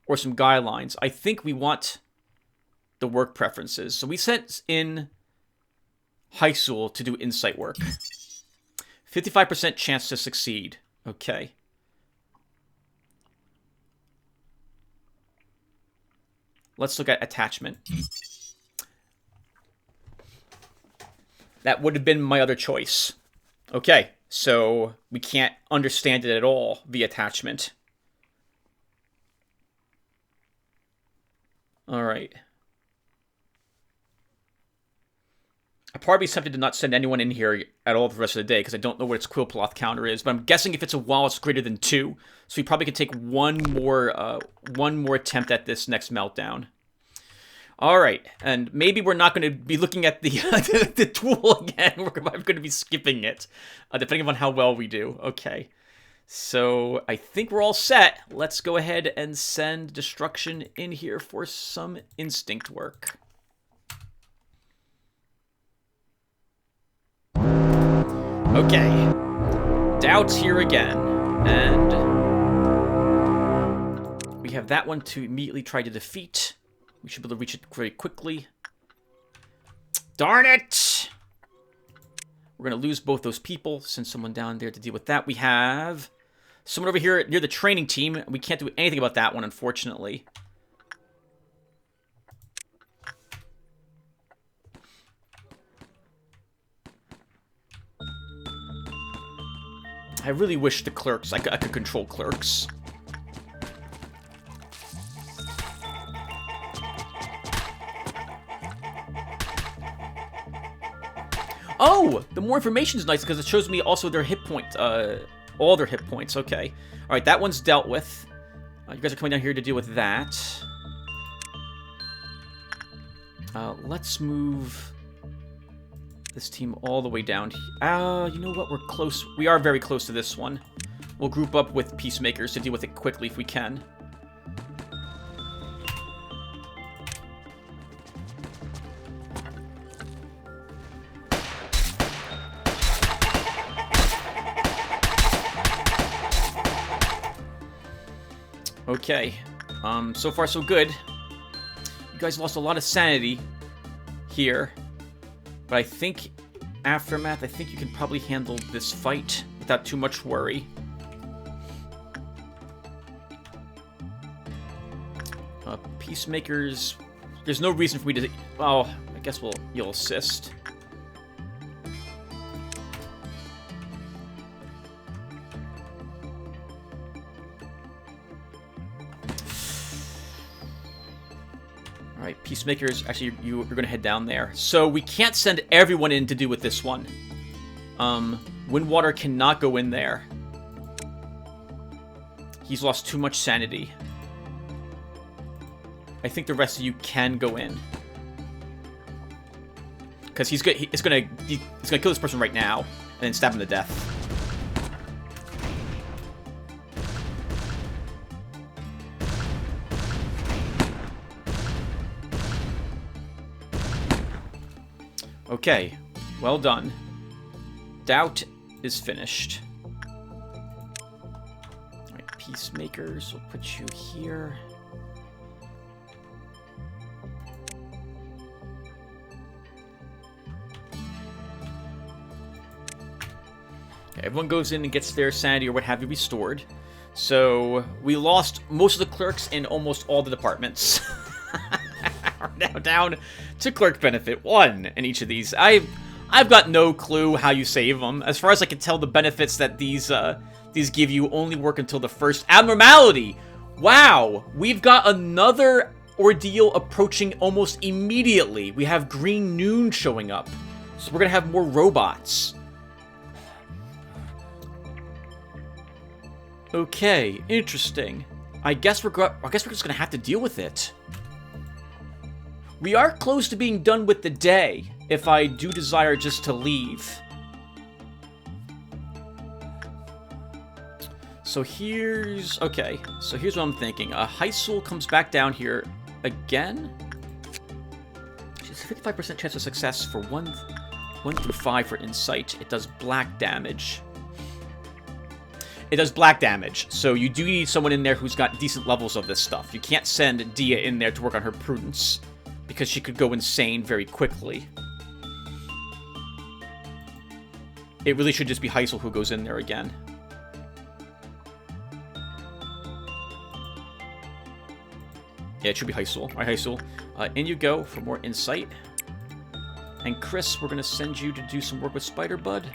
Or some guidelines? I think we want the work preferences. So we sent in Hysul to do insight work. 55% chance to succeed. Okay. Let's look at attachment. That would have been my other choice. Okay, so we can't understand it at all via attachment. Alright. I'd probably be tempted to not send anyone in here at all for the rest of the day, because I don't know what its Quillploth counter is, but I'm guessing if it's a wall, it's greater than 2, so we probably could take one more attempt at this next meltdown. Alright, and maybe we're not going to be looking at the, the tool again. We're going to be skipping it, depending on how well we do. Okay, so I think we're all set. Let's go ahead and send Destruction in here for some instinct work. Okay, Doubt's here again, and we have that one to immediately try to defeat. We should be able to reach it very quickly. Darn it! We're going to lose both those people. Send someone down there to deal with that. We have someone over here near the training team. We can't do anything about that one, unfortunately. I really wish the clerks, I could control clerks. Oh, the more information is nice because it shows me also their hit point, all their hit points. Okay, all right, that one's dealt with. You guys are coming down here to deal with that. Let's move this team all the way down. You know what? We're close. We are very close to this one. We'll group up with Peacemakers to deal with it quickly if we can. Okay. So far so good. You guys lost a lot of sanity here. But I think, Aftermath, I think you can probably handle this fight without too much worry. Peacemakers, there's no reason for me to... Oh, I guess you'll assist. Alright, Peacemakers, actually, you're going to head down there. So we can't send everyone in to do with this one. Windwater cannot go in there. He's lost too much sanity. I think the rest of you can go in. Because he's gonna kill this person right now, and then stab him to death. Okay, well done. Doubt is finished. Alright, Peacemakers, we'll put you here. everyone goes in and gets their sanity or what have you restored. So we lost most of the clerks in almost all the departments. We're now down to clerk benefit 1 in each of these. I've got no clue how you save them. As far as I can tell, the benefits that these give you only work until the first abnormality. Wow, we've got another ordeal approaching almost immediately. We have Green Noon showing up, so we're gonna have more robots. Okay, interesting. I guess we're just gonna have to deal with it. We are close to being done with the day, if I do desire just to leave. So here's what I'm thinking. Heisel comes back down here again. She has a 55% chance of success for 1 through 5 for insight. It does black damage. It does black damage, so you do need someone in there who's got decent levels of this stuff. You can't send Dia in there to work on her prudence, because she could go insane very quickly. It really should just be Heisel who goes in there again. Yeah, it should be Heisel. Alright, Heisel. In you go for more insight. And Chris, we're going to send you to do some work with Spider-Bud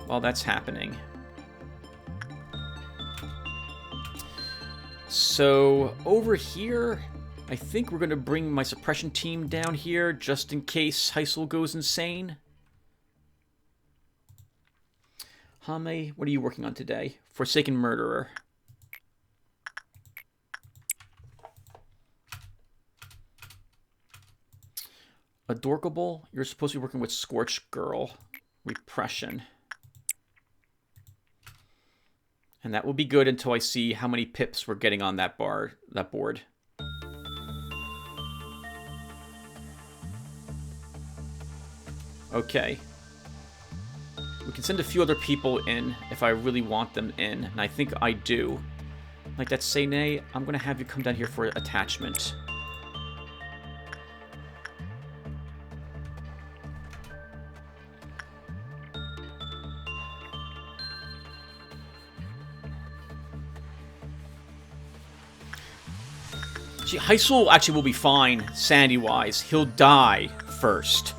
while that's happening. So, over here, I think we're going to bring my suppression team down here just in case Heisel goes insane. Hame, what are you working on today? Forsaken Murderer. Adorkable, you're supposed to be working with Scorched Girl. Repression. And that will be good until I see how many pips we're getting on that board. Okay. We can send a few other people in if I really want them in, and I think I do. Like that Sene, I'm going to have you come down here for attachment. Gee, Heisel actually will be fine, sanity-wise. He'll die first.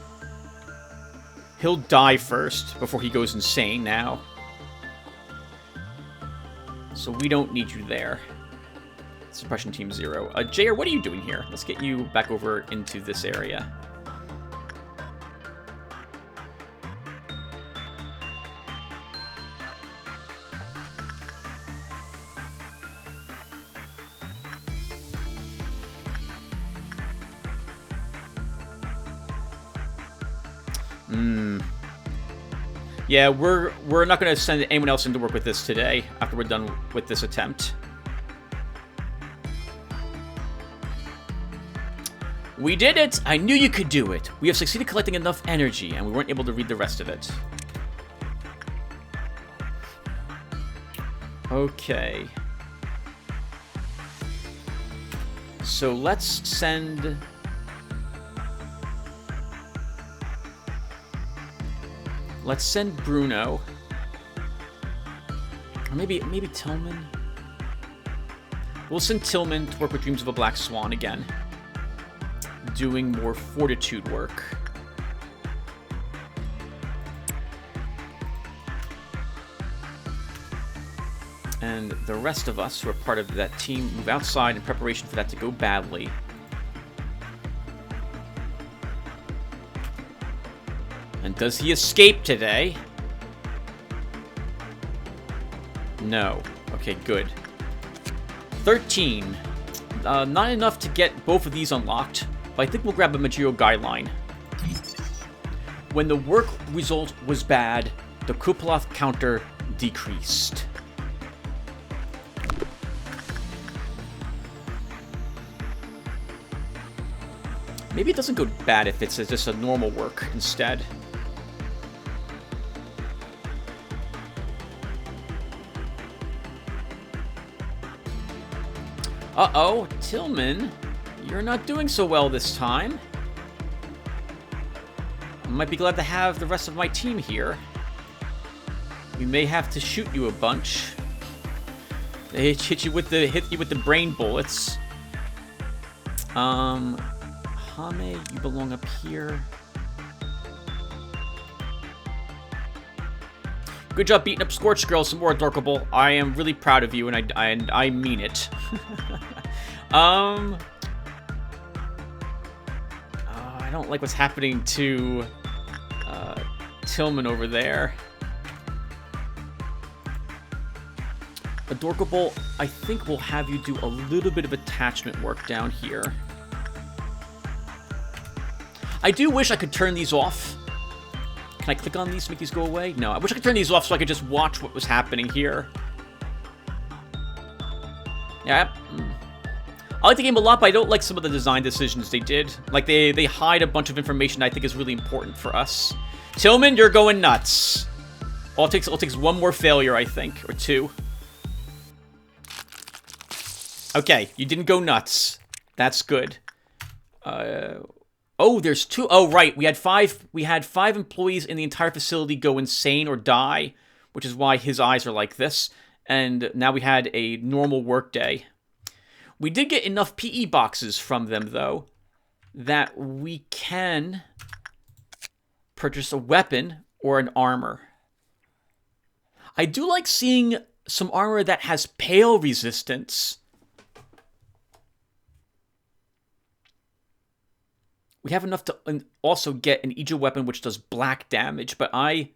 He'll die first before he goes insane now. So we don't need you there. Suppression Team 0. JR, what are you doing here? Let's get you back over into this area. Yeah, we're not going to send anyone else in to work with this today after we're done with this attempt. We did it! I knew you could do it! We have succeeded collecting enough energy, and we weren't able to read the rest of it. Okay. So let's send... Let's send Bruno. Or maybe Tillman. We'll send Tillman to work with Dreams of a Black Swan again. Doing more fortitude work. And the rest of us who are part of that team move outside in preparation for that to go badly. And does he escape today? No. Okay, good. 13. Not enough to get both of these unlocked, but I think we'll grab a material guideline. When the work result was bad, the Kupaloth counter decreased. Maybe it doesn't go bad if it's just a normal work instead. Uh-oh, Tillman, you're not doing so well this time. I might be glad to have the rest of my team here. We may have to shoot you a bunch. They hit you with the brain bullets. Hame, you belong up here. Good job beating up Scorched Girl some more, Dorkable. I am really proud of you, and I mean it. I don't like what's happening to Tillman over there. Adorkable, I think we'll have you do a little bit of attachment work down here. I do wish I could turn these off. Can I click on these to make these go away? No, I wish I could turn these off so I could just watch what was happening here. Yeah. I like the game a lot, but I don't like some of the design decisions they did. Like, they hide a bunch of information I think is really important for us. Tillman, you're going nuts. All it takes one more failure, I think, or two. Okay, you didn't go nuts. That's good. Oh, there's two. Oh, right. We had five employees in the entire facility go insane or die, which is why his eyes are like this. And now we had a normal work day. We did get enough PE boxes from them, though, that we can purchase a weapon or an armor. I do like seeing some armor that has pale resistance. We have enough to also get an Aegis weapon which does black damage, but I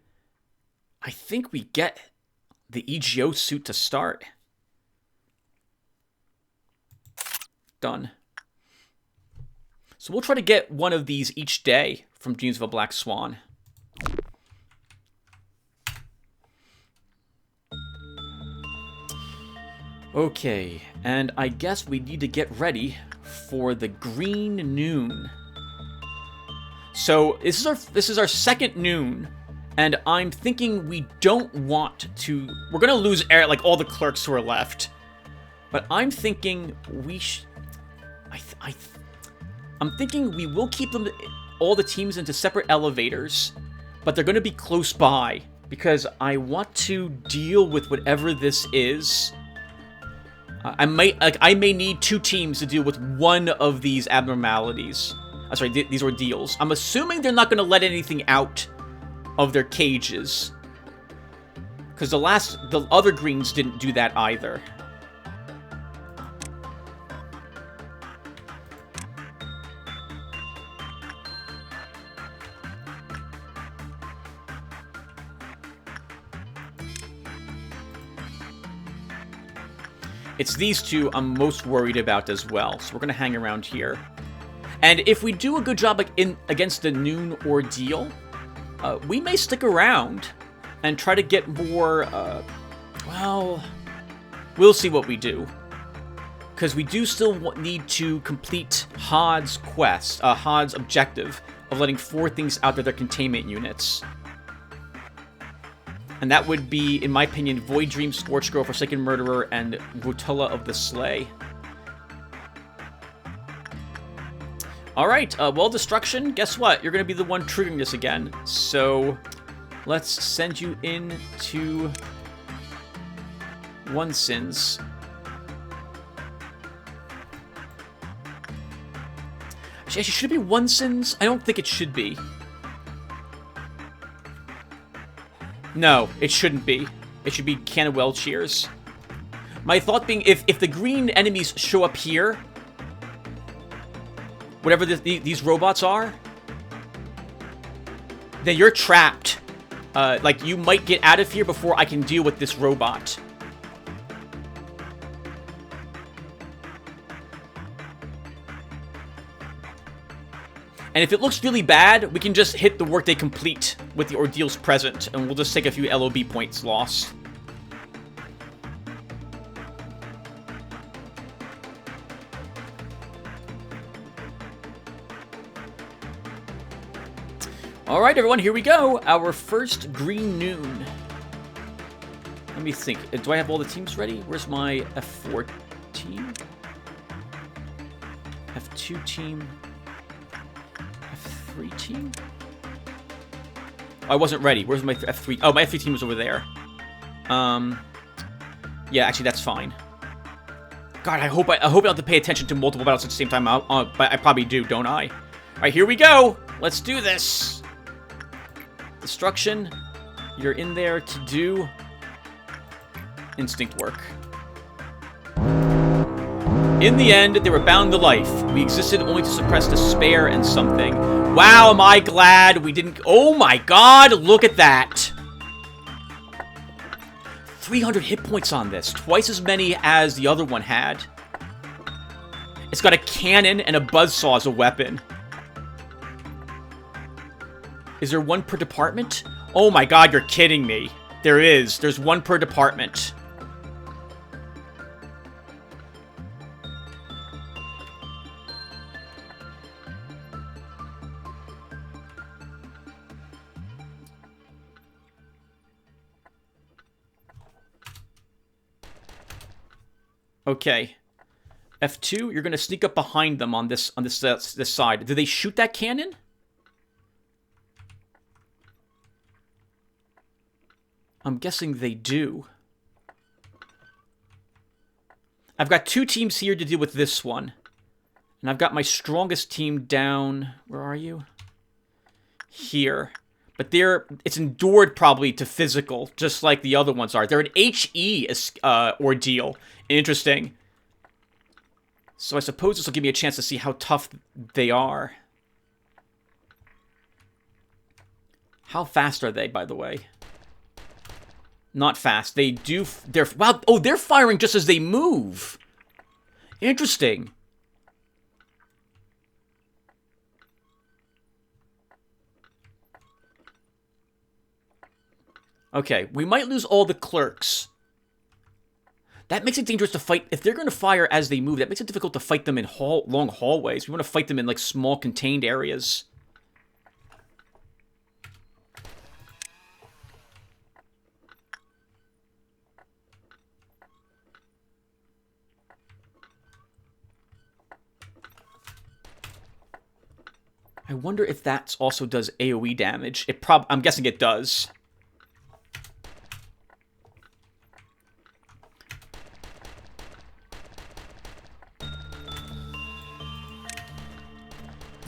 think we get the EGO suit to start. Done. So we'll try to get one of these each day from Dreams of a Black Swan. Okay, and I guess we need to get ready for the Green Noon. So this is our second noon, and I'm thinking we don't want to. We're gonna lose like all the clerks who are left, but I'm thinking we I'm thinking we will keep them all the teams into separate elevators, but they're gonna be close by because I want to deal with whatever this is. I may need two teams to deal with one of these abnormalities. Sorry, these ordeals. I'm assuming they're not going to let anything out of their cages. Because the other greens didn't do that either. It's these two I'm most worried about as well. So we're going to hang around here. And if we do a good job against the noon ordeal, we may stick around and try to get more, well, we'll see what we do. Because we do still need to complete Hod's quest, Hod's objective of letting 4 things out of their containment units. And that would be, in my opinion, Void Dream, Scorched Girl, Forsaken Murderer, and Rotula of the Slay. Alright, well, Destruction, guess what? You're going to be the one triggering this again. So, let's send you in to One Sins. Actually, should it be One Sins? I don't think it should be. No, it shouldn't be. It should be Canwell Cheers. My thought being, if the green enemies show up here, whatever these robots are, then you're trapped. Like, you might get out of here before I can deal with this robot. And if it looks really bad, we can just hit the workday complete with the ordeals present, and we'll just take a few LOB points lost. Alright, everyone, here we go. Our first Green Noon. Let me think. Do I have all the teams ready? Where's my F4 team? F2 team. F3 team? Oh, I wasn't ready. Where's my F3? Oh, my F3 team was over there. Yeah, actually, that's fine. God, I hope I don't have to pay attention to multiple battles at the same time. But I probably do, don't I? All right, here we go. Let's do this. Destruction. You're in there to do instinct work. In the end, they were bound to life. We existed only to suppress despair and something. Wow, am I glad we didn't... Oh my god, look at that. 300 hit points on this. Twice as many as the other one had. It's got a cannon and a buzzsaw as a weapon. Is there one per department? Oh my god, you're kidding me. There is. There's one per department. Okay. F2, you're going to sneak up behind them on this side. Do they shoot that cannon? I'm guessing they do. I've got 2 teams here to deal with this one. And I've got my strongest team down... Where are you? Here. But it's endured probably to physical, just like the other ones are. They're an HE ordeal. Interesting. So I suppose this will give me a chance to see how tough they are. How fast are they, by the way? Not fast. Wow, oh, they're firing just as they move. Interesting. Okay, we might lose all the clerks. That makes it dangerous to fight. If they're going to fire as they move, that makes it difficult to fight them in long hallways. We want to fight them in, like, small, contained areas. I wonder if that also does AoE damage. I'm guessing it does.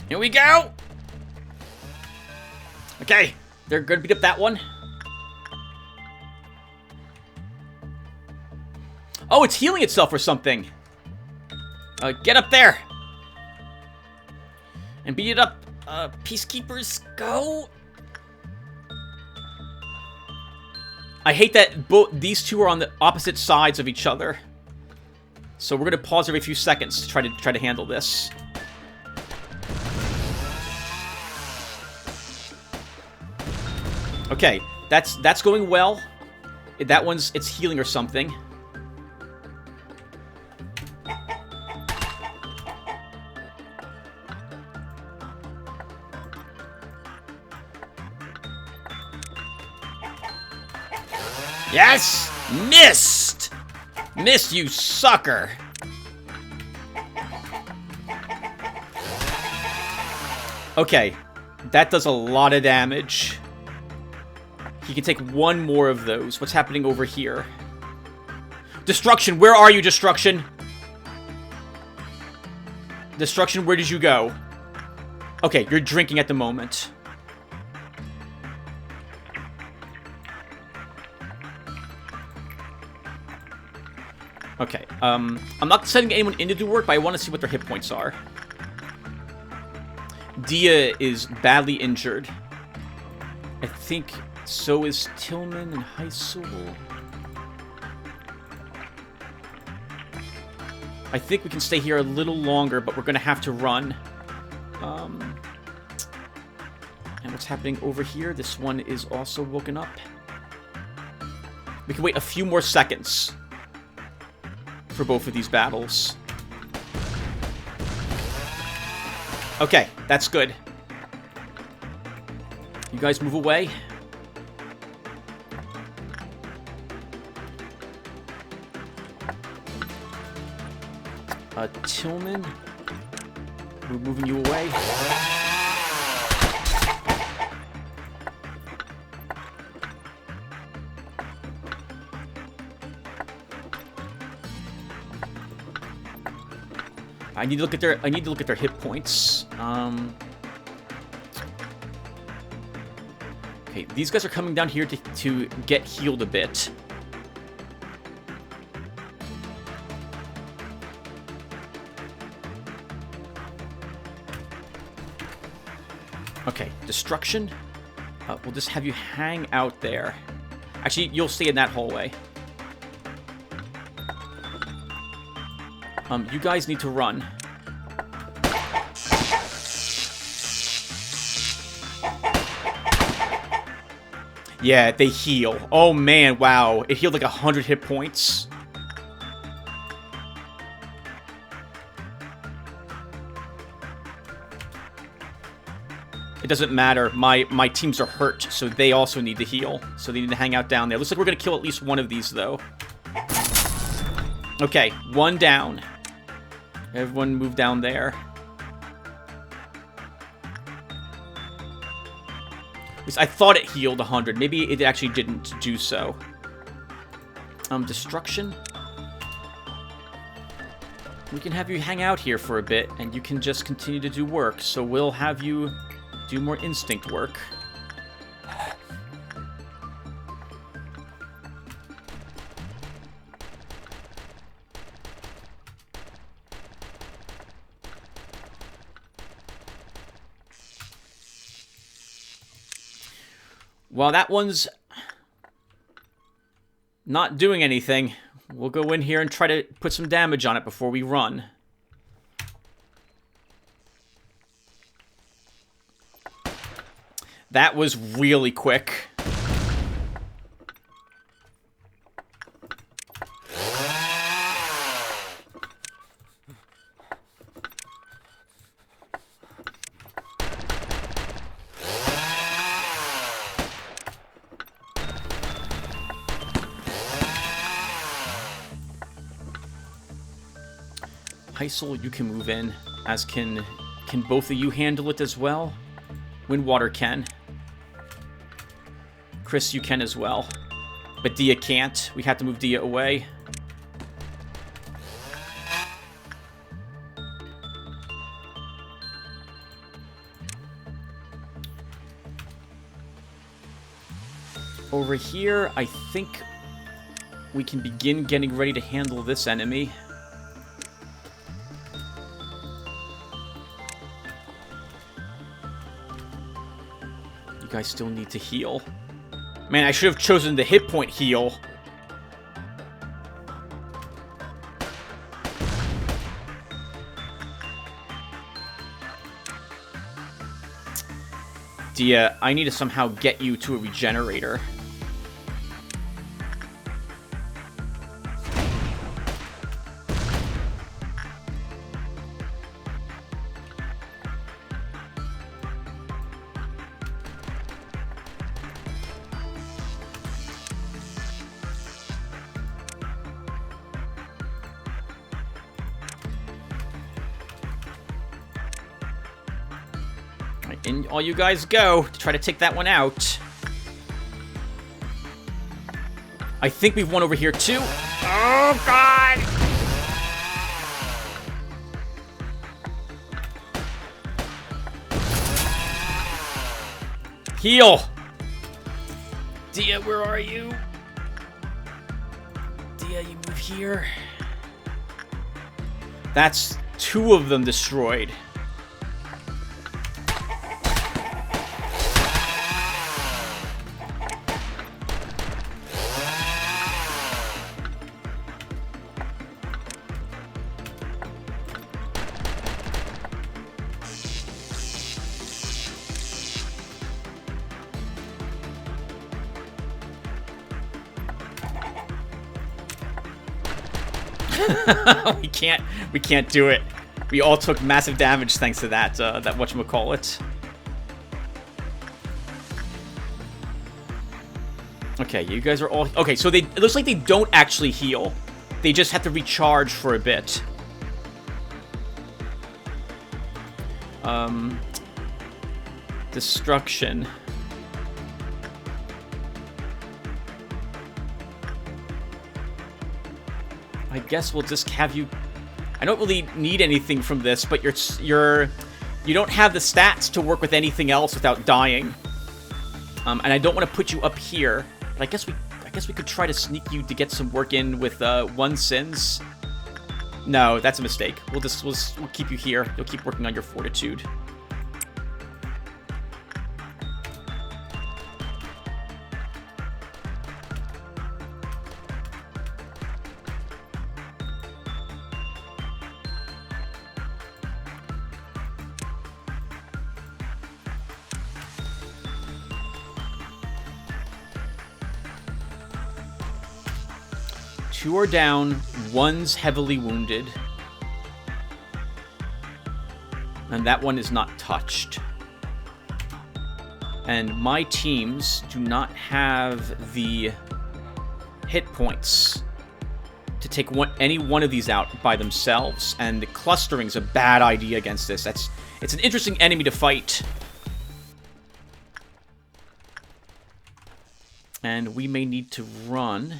Here we go! Okay, they're gonna beat up that one. Oh, it's healing itself or something. Get up there! And beat it up. Peacekeepers, go! I hate that these two are on the opposite sides of each other. So we're gonna pause every few seconds to try to handle this. Okay, that's going well. That one's, it's healing or something. Yes! Missed! Missed, you sucker! Okay, that does a lot of damage. He can take one more of those. What's happening over here? Destruction, where are you, Destruction? Destruction, where did you go? Okay, you're drinking at the moment. Okay, I'm not sending anyone in to do work, but I want to see what their hit points are. Dia is badly injured. I think so is Tillman and Heisel. I think we can stay here a little longer, but we're going to have to run. And what's happening over here? This one is also woken up. We can wait a few more seconds for both of these battles. Okay, that's good. You guys move away. Tillman, we're moving you away. I need to look at their hit points. Okay, these guys are coming down here to get healed a bit. Okay, destruction. We'll just have you hang out there. Actually, you'll stay in that hallway. You guys need to run. Yeah, they heal. Oh man, wow. It healed like 100 hit points. It doesn't matter. My teams are hurt, so they also need to heal. So they need to hang out down there. Looks like we're going to kill at least one of these, though. Okay, one down. Everyone move down there. At least I thought it healed 100. Maybe it actually didn't do so. Destruction. We can have you hang out here for a bit, and you can just continue to do work. So we'll have you do more instinct work. While that one's not doing anything, we'll go in here and try to put some damage on it before we run. That was really quick. Heisel, you can move in, as can both of you handle it as well? Windwater can. Chris, you can as well. But Dia can't. We have to move Dia away. Over here, I think we can begin getting ready to handle this enemy. You guys still need to heal. Man, I should have chosen the hit point heal. Dia, I need to somehow get you to a regenerator. In all you guys go to try to take that one out. I think we've won over here too. Oh, God! Heal! Dia, where are you? Dia, you move here. That's 2 of them destroyed. we can't do it. We all took massive damage thanks to that whatchamacallit. Okay, you guys are all okay. So it looks like they don't actually heal. They just have to recharge for a bit. Destruction. I guess we'll just have you... I don't really need anything from this, but you don't have the stats to work with anything else without dying. And I don't want to put you up here. But I guess we could try to sneak you to get some work in with 1 sins. No, that's a mistake. We'll keep you here. You'll keep working on your fortitude. Two are down, 1's heavily wounded. And that one is not touched. And my teams do not have the hit points to take any one of these out by themselves. And clustering's a bad idea against this. It's an interesting enemy to fight. And we may need to run.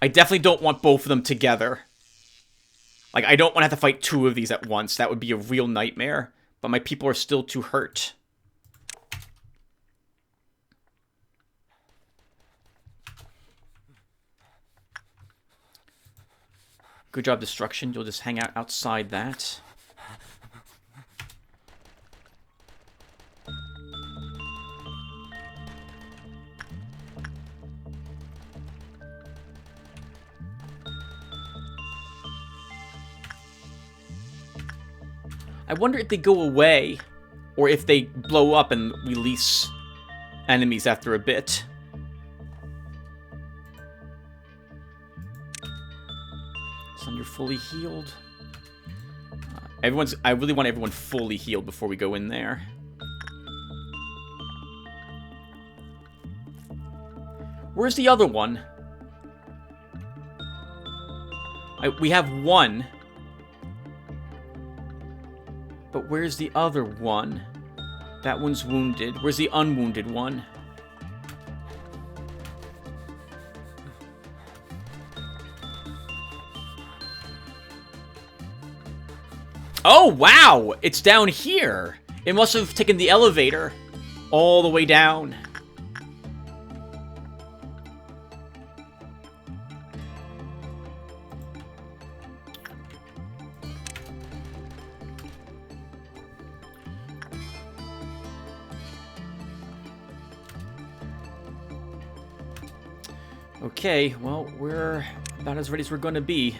I definitely don't want both of them together. Like, I don't want to have to fight 2 of these at once. That would be a real nightmare. But my people are still too hurt. Good job, Destruction. You'll just hang out outside that. I wonder if they go away, or if they blow up and release enemies after a bit. Son, you're fully healed. I really want everyone fully healed before we go in there. Where's the other one? We have 1. But where's the other one? That one's wounded. Where's the unwounded one? Oh, wow! It's down here! It must have taken the elevator all the way down. Okay, well, we're about as ready as we're going to be.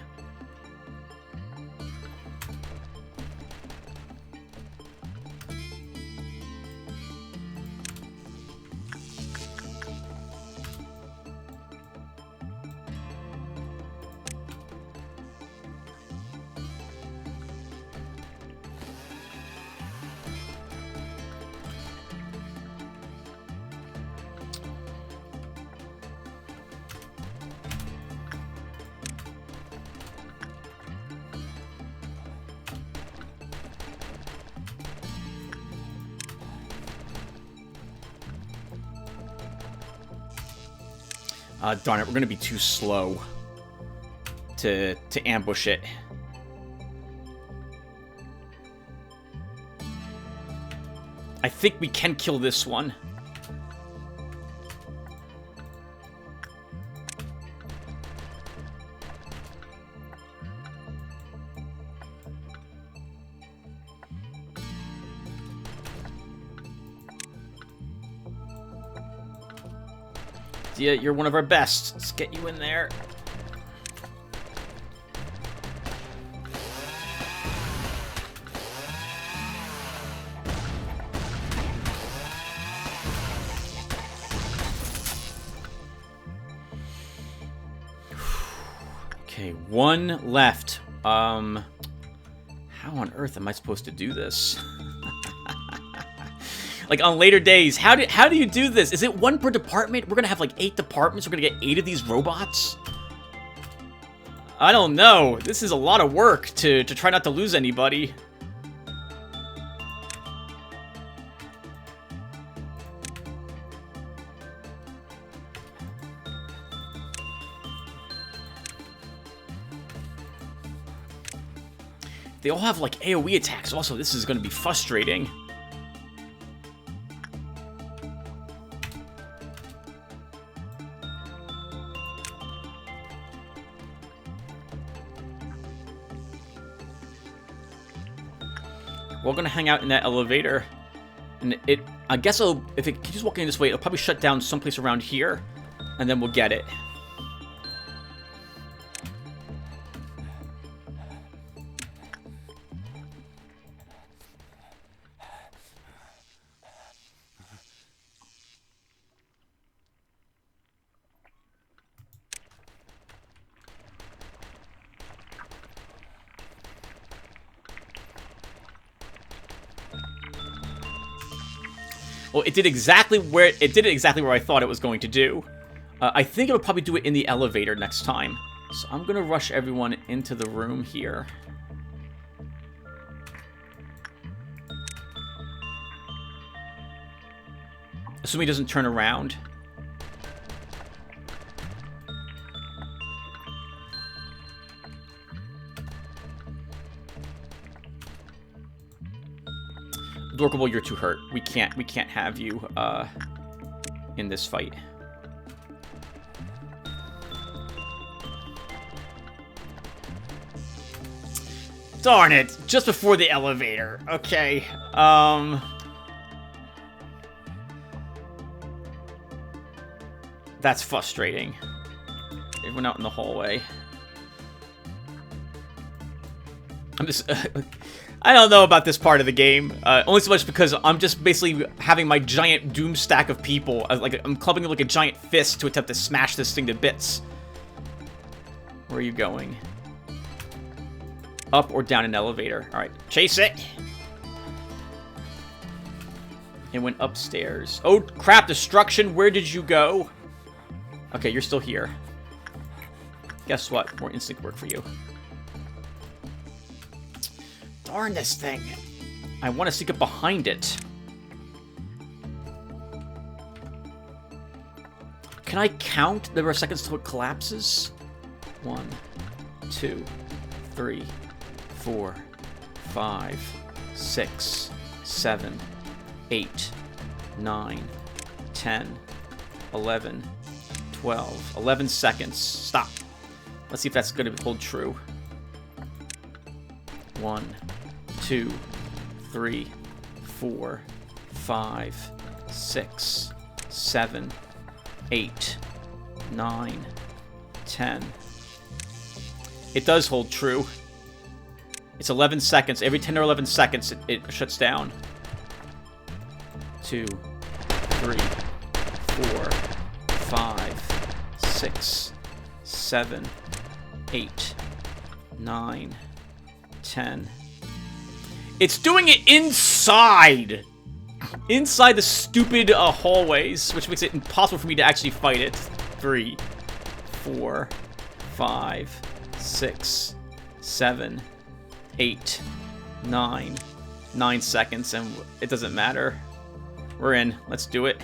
Darn it, we're gonna be too slow to ambush it. I think we can kill this one. Yeah, you're one of our best. Let's get you in there. Okay, 1 left. How on earth am I supposed to do this? Like, on later days, how do you do this? Is it 1 per department? We're gonna have, like, 8 departments? We're gonna get 8 of these robots? I don't know. This is a lot of work to try not to lose anybody. They all have, like, AoE attacks. Also, this is going to be frustrating. We're going to hang out in that elevator. And I guess if it keeps walking this way, it'll probably shut down someplace around here. And then we'll get it. Well, it did exactly where I thought it was going to do. I think it'll probably do it in the elevator next time. So I'm gonna rush everyone into the room here. Assuming he doesn't turn around. Dorkable, you're too hurt. We can't have you in this fight. Darn it! Just before the elevator. Okay. That's frustrating. Everyone out in the hallway. I'm just... I don't know about this part of the game. Only so much because I'm just basically having my giant doom stack of people. Like, I'm clubbing like a giant fist to attempt to smash this thing to bits. Where are you going? Up or down an elevator? Alright, chase it! It went upstairs. Oh, crap, destruction! Where did you go? Okay, you're still here. Guess what? More instinct work for you. Darn this thing. I want to sneak up behind it. Can I count the number of seconds till it collapses? 1, 2, 3, 4, 5, 6, 7, 8, 9, 10, 11, 12. 11 seconds. Stop. Let's see if that's going to hold true. 1, 2, 3, 4, 5, 6, 7, 8, 9, 10. It does hold true. It's 11 seconds. Every 10 or 11 seconds, it shuts down. 2, 3, 4, 5, 6, 7, 8, 9, 10. It's doing it inside! Inside the stupid hallways, which makes it impossible for me to actually fight it. 3, 4, 5, 6, 7, 8, 9. 9 seconds, and it doesn't matter. We're in. Let's do it.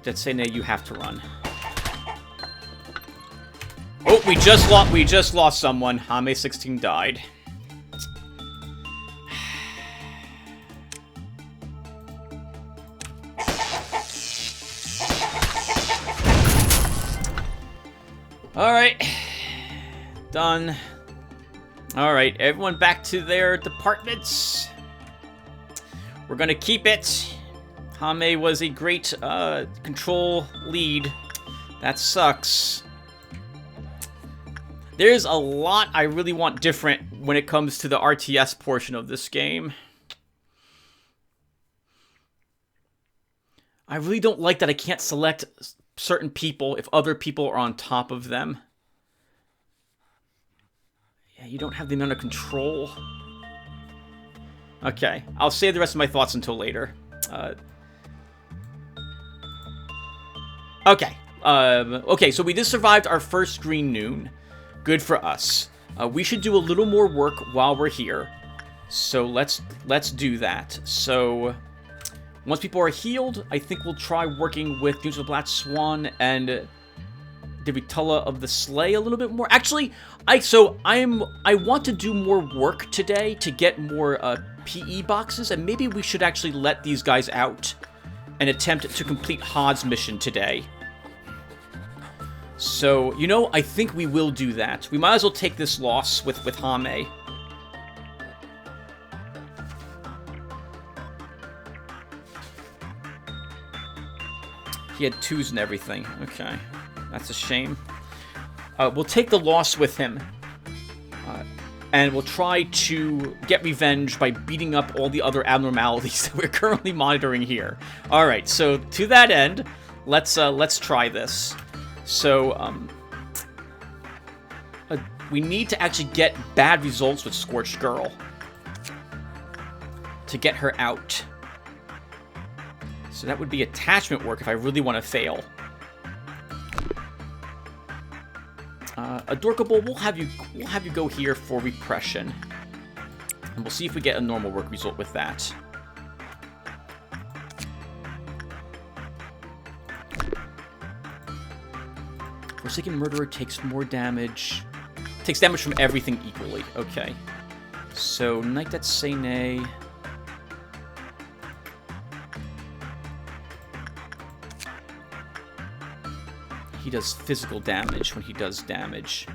Let's say now you have to run. Oh, we just lost someone. Hame 16 died. Alright. Done. Alright, everyone back to their departments. We're gonna keep it. Hame was a great control lead. That sucks. There's a lot I really want different when it comes to the RTS portion of this game. I really don't like that I can't select certain people if other people are on top of them. Yeah, you don't have them under control. Okay, I'll save the rest of my thoughts until later. Okay. Okay, so we just survived our first green noon. Good for us. We should do a little more work while we're here. So let's do that. So once people are healed, I think we'll try working with News of the Black Swan and Divitula of the Slay a little bit more. Actually, I want to do more work today to get more PE boxes, and maybe we should actually let these guys out and attempt to complete Hod's mission today. So, you know, I think we will do that. We might as well take this loss with Hame. He had 2s and everything. Okay. That's a shame. We'll take the loss with him. And we'll try to get revenge by beating up all the other abnormalities that we're currently monitoring here. Alright, so to that end, let's try this. So, we need to actually get bad results with Scorched Girl to get her out. So that would be attachment work if I really want to fail. Adorkable, we'll have you go here for repression, and we'll see if we get a normal work result with that. Forsaken Murderer takes more damage. Takes damage from everything equally. Okay. So Knight that's Sene. He does physical damage when he does damage.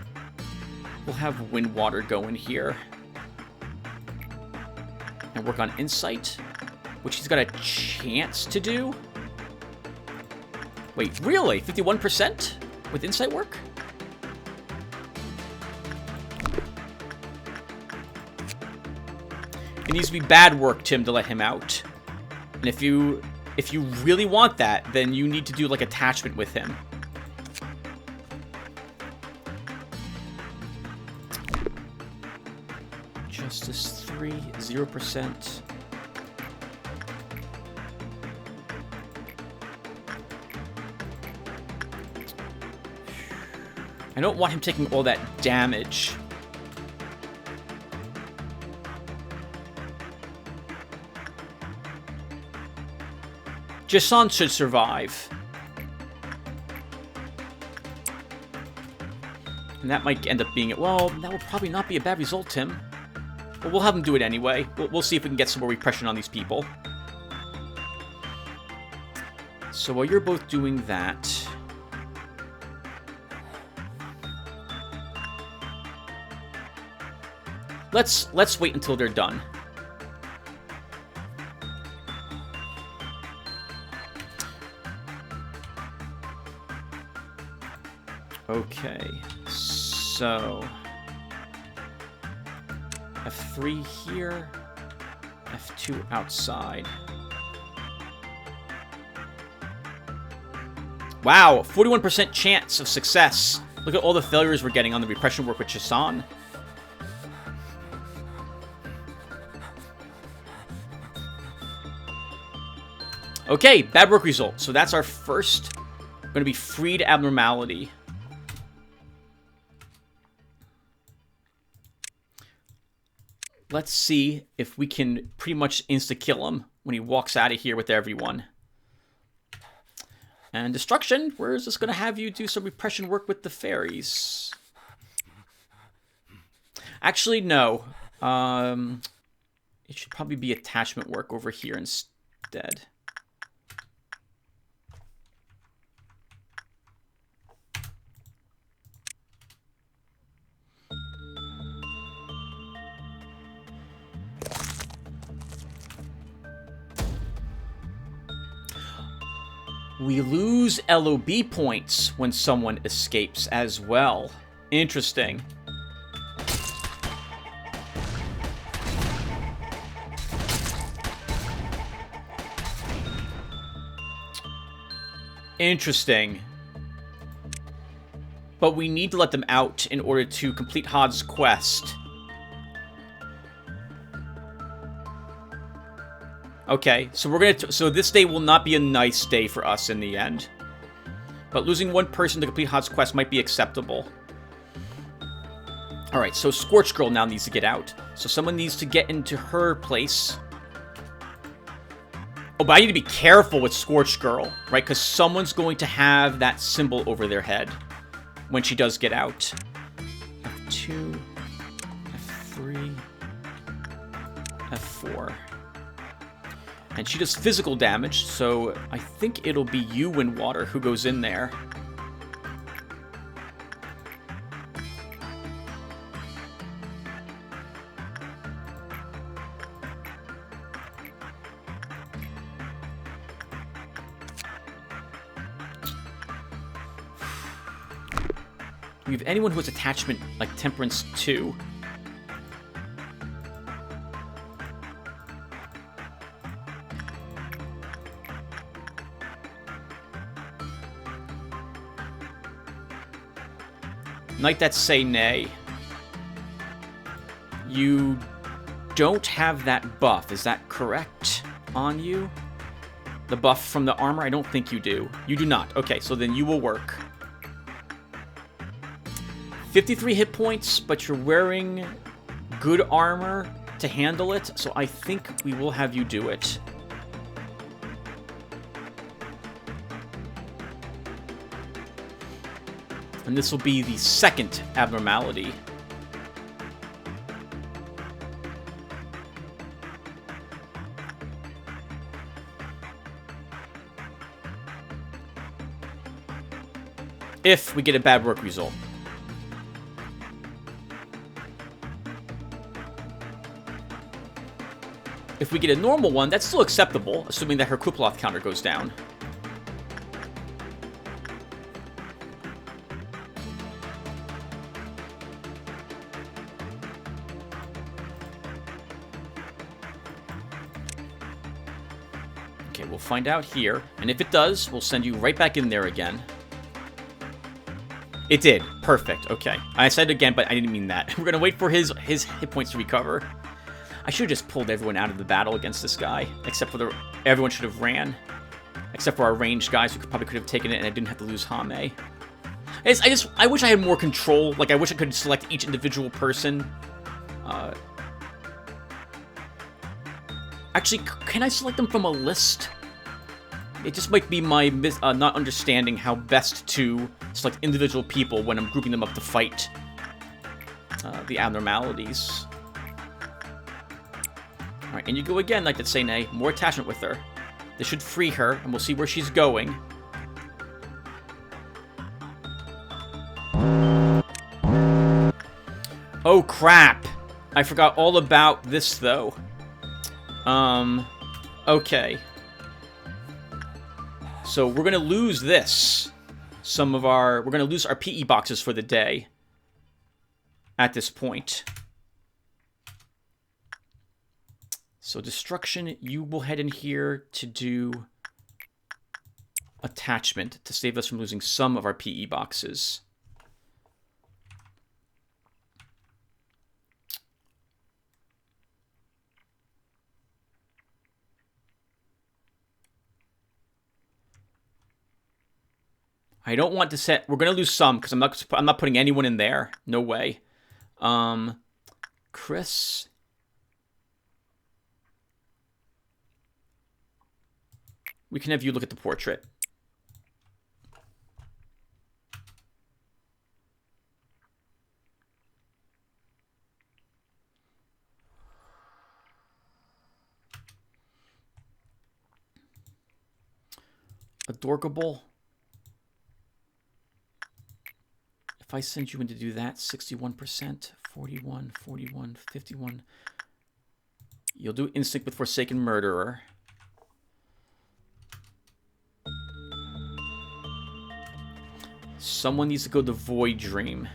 We'll have Wind Water go in here. And work on Insight, which he's got a chance to do. Wait, really? 51% with Insight work? It needs to be bad work, Tim, to let him out. And if you really want that, then you need to do like attachment with him. Justice 3, 0%. I don't want him taking all that damage. Jason should survive. And that might end up being it. Well, that will probably not be a bad result, Tim. But we'll have him do it anyway. We'll see if we can get some more repression on these people. So while you're both doing that... Let's wait until they're done. Okay, so F3 here, F2 outside. Wow, 41% chance of success. Look at all the failures we're getting on the repression work with Chisan. Okay, bad work result. So that's our first, going to be freed abnormality. Let's see if we can pretty much insta-kill him when he walks out of here with everyone. And Destruction, where is this going to have you do some repression work with the fairies? Actually, no. It should probably be attachment work over here instead. We lose LOB points when someone escapes as well. Interesting. Interesting. But we need to let them out in order to complete Hod's quest. Okay, so we're gonna... So this day will not be a nice day for us in the end. But losing one person to complete Hod's quest might be acceptable. Alright, so Scorch Girl now needs to get out. So someone needs to get into her place. Oh, but I need to be careful with Scorch Girl, right? Because someone's going to have that symbol over their head when she does get out. F2, F3, F4. And she does physical damage, so I think it'll be you, Windwater, who goes in there. Do we have anyone who has attachment like Temperance 2? Knight that say nay. You don't have that buff, is that correct on you? The buff from the armor? I don't think you do. You do not. Okay, so then you will work. 53 hit points, but you're wearing good armor to handle it, so I think we will have you do it. And this will be the second abnormality. If we get a bad work result. If we get a normal one, that's still acceptable, assuming that her Kuploth counter goes down. Okay, we'll find out here, and if it does, we'll send you right back in there again. It did. Perfect. Okay. I said it again, but I didn't mean that. We're going to wait for his hit points to recover. I should have just pulled everyone out of the battle against this guy, except for everyone should have ran, except for our ranged guys who probably could have taken it, and I didn't have to lose Hame. I wish I had more control. Like, I wish I could select each individual person. Actually, can I select them from a list? It just might be my not understanding how best to select individual people when I'm grouping them up to fight the abnormalities. Alright, and you go again, like that say nay. More attachment with her. This should free her, and we'll see where she's going. Oh, crap. I forgot all about this, though. Okay. So we're going to lose this. We're going to lose our PE boxes for the day. At this point. So Destruction, you will head in here to do attachment to save us from losing some of our PE boxes. I don't want to set... We're going to lose some because I'm not putting anyone in there. No way. Chris... We can have you look at the portrait. Adorable. If I send you in to do that, 61%, 41, 41, 51. You'll do Instinct with Forsaken Murderer. Someone needs to go to Void Dream.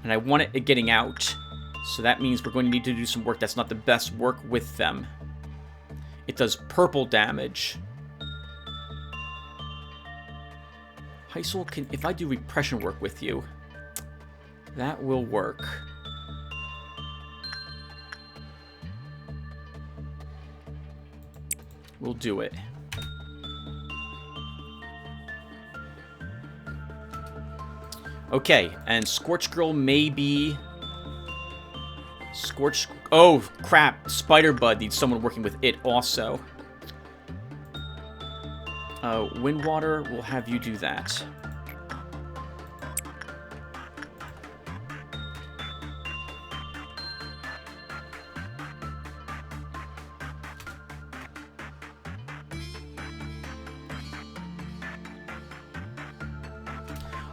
And I want it getting out. So that means we're going to need to do some work that's not the best work with them. It does purple damage. Heisel can... If I do repression work with you, that will work. We'll do it. Okay, and Scorch Girl may be... Scorch... Oh, crap. Spider Bud needs someone working with it also. Windwater, we'll have you do that.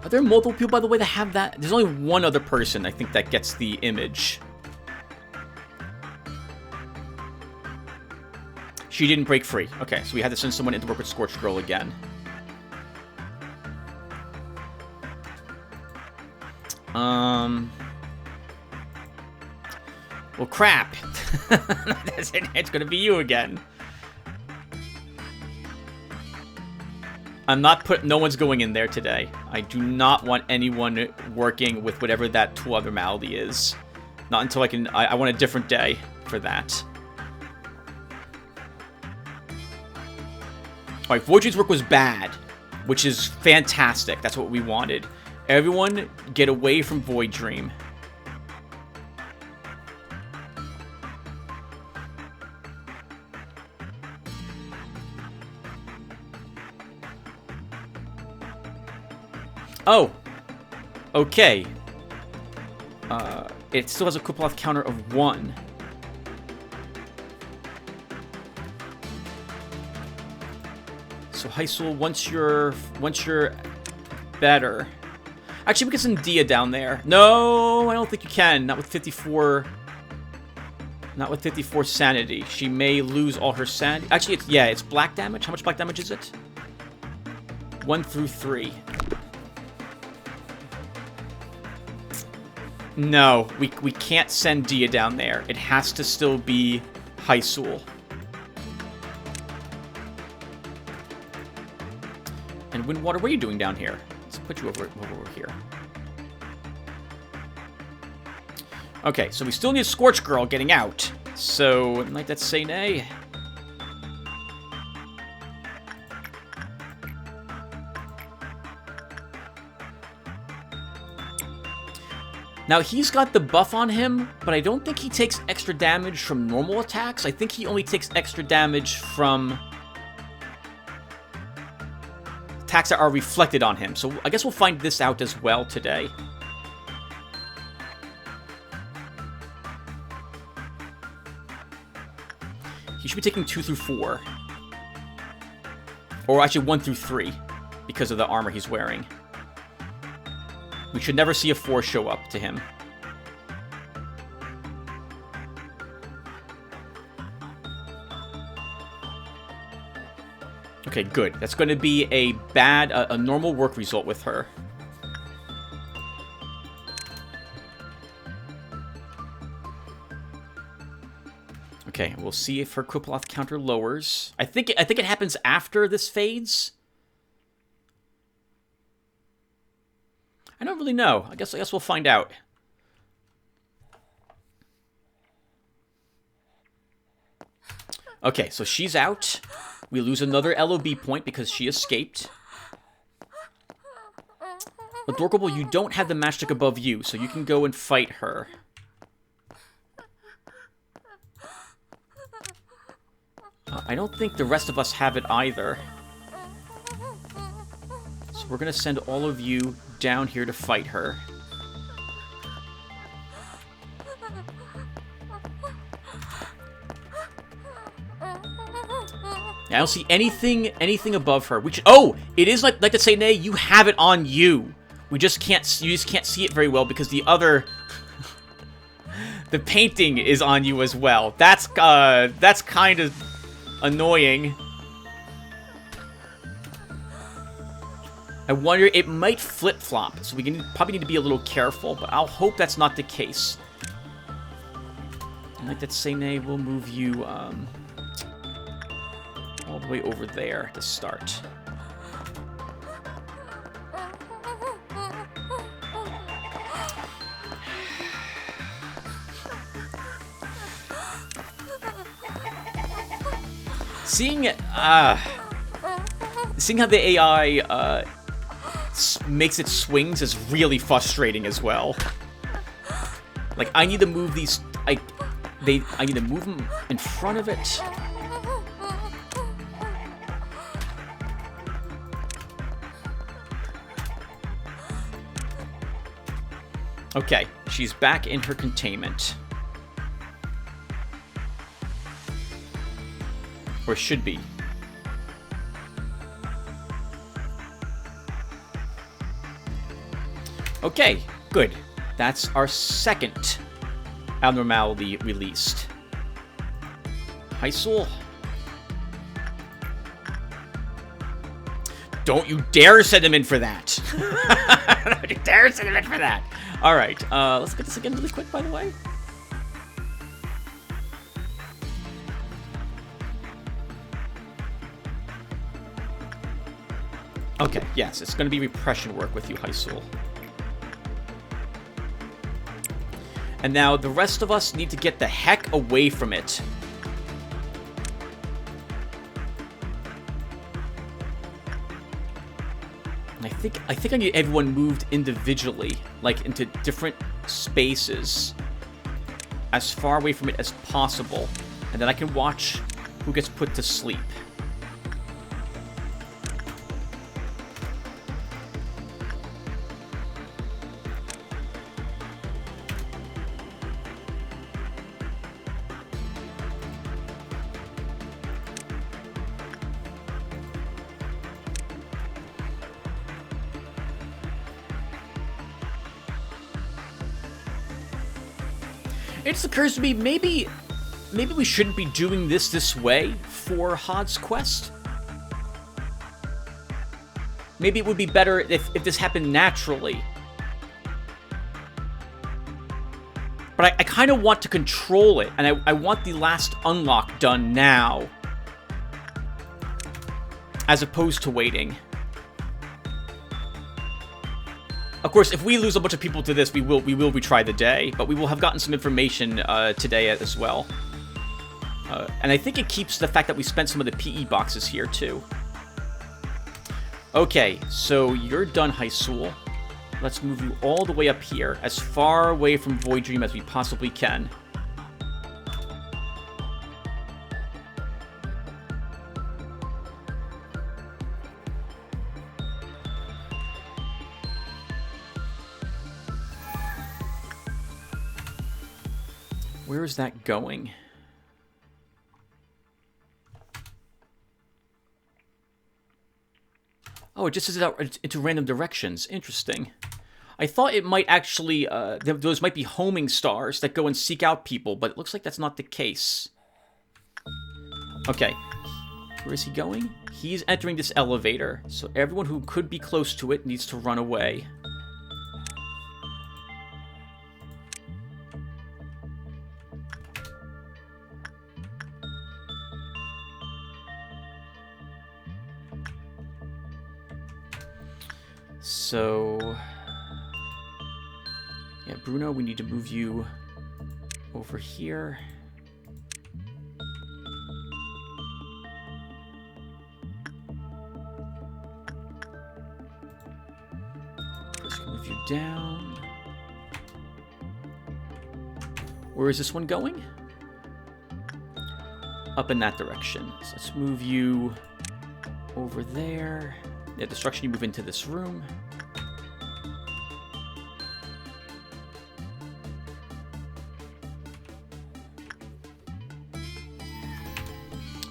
Are there multiple people, by the way, that have that? There's only one other person, I think, that gets the image. She didn't break free. Okay, so we had to send someone in to work with Scorched Girl again. Well, crap. That's it. It's gonna be you again. I'm not no one's going in there today. I do not want anyone working with whatever that tool abnormality is. Not until I want a different day for that. Alright, Void Dream's work was bad, which is fantastic. That's what we wanted. Everyone get away from Void Dream. Oh! Okay. It still has a Kuplov counter of 1. So Heisel, once you're better. Actually, we can send Dia down there. No, I don't think you can. Not with 54. Not with 54 sanity. She may lose all her sanity. Actually, it's black damage. How much black damage is it? 1 through 3. No, we can't send Dia down there. It has to still be Heisel. And Windwater, what are you doing down here? Let's put you over here. Okay, so we still need a Scorch Girl getting out. So, like that say nay. Now, he's got the buff on him, but I don't think he takes extra damage from normal attacks. I think he only takes extra damage from attacks that are reflected on him. So I guess we'll find this out as well today. He should be taking 2 through 4. Or actually 1 through 3, because of the armor he's wearing. We should never see a 4 show up to him. Okay, good. That's going to be a normal work result with her. Okay, we'll see if her Kuplov counter lowers. I think it happens after this fades. I don't really know. I guess we'll find out. Okay, so she's out. We lose another LOB point because she escaped. Adorkable, you don't have the matchstick above you, so you can go and fight her. I don't think the rest of us have it either. So we're going to send all of you down here to fight her. I don't see anything above her. Which it is like to say, nay, you have it on you. You just can't see it very well because the painting is on you as well. That's kind of annoying. I wonder, it might flip-flop, so we probably need to be a little careful, but I'll hope that's not the case. And like that say, nay, we'll move you all the way over there to start. Seeing how the AI makes its swings is really frustrating as well. Like, I need to move these. I need to move them in front of it. Okay, she's back in her containment. Or should be. Okay, good. That's our second abnormality released. Heisel. Don't you dare send him in for that. Don't you dare send him in for that. All right, let's get this again really quick, by the way. Okay, yes, it's going to be repression work with you, Heisel. And now the rest of us need to get the heck away from it. I think I need everyone moved individually, like into different spaces, as far away from it as possible, and then I can watch who gets put to sleep. It just occurs to me, maybe we shouldn't be doing this way for Hod's quest. Maybe it would be better if this happened naturally. But I kind of want to control it, and I want the last unlock done now, as opposed to waiting. Of course, if we lose a bunch of people to this, we will retry the day, but we will have gotten some information today as well. And I think it keeps the fact that we spent some of the PE boxes here, too. Okay, so you're done, Heisel. Let's move you all the way up here, as far away from Void Dream as we possibly can. Where is that going? Oh, it just says it out into random directions. Interesting. I thought it might actually, those might be homing stars that go and seek out people, but it looks like that's not the case. Okay. Where is he going? He's entering this elevator, so everyone who could be close to it needs to run away. So, yeah, Bruno, we need to move you over here. Let's move you down. Where is this one going? Up in that direction. So let's move you over there. Yeah, destruction, you move into this room.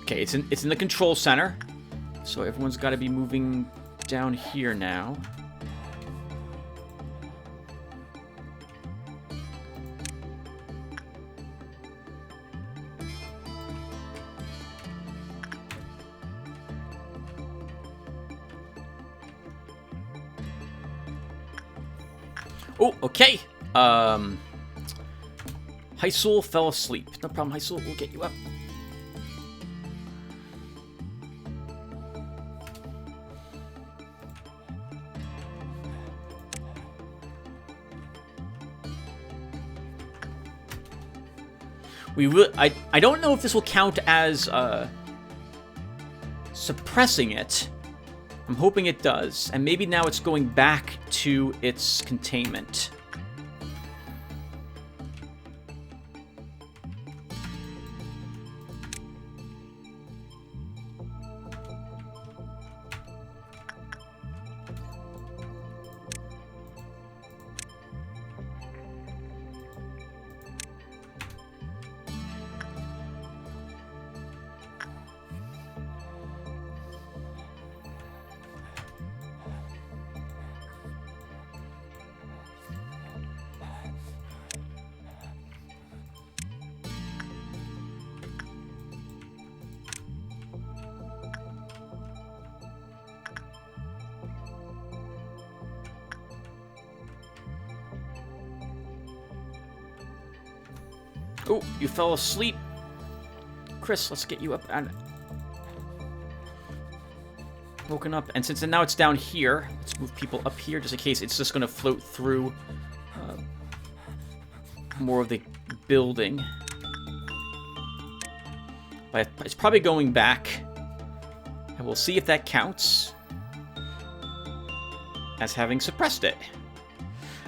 Okay, it's in the control center. So everyone's got to be moving down here now. Oh, okay. Heisel fell asleep. No problem, Heisel. We'll get you up. We will. I don't know if this will count as suppressing it. I'm hoping it does. And maybe now it's going back to its containment. Oh, you fell asleep. Chris, let's get you up and woken up. And since now it's down here, let's move people up here just in case it's just going to float through more of the building. But it's probably going back. And we'll see if that counts as having suppressed it.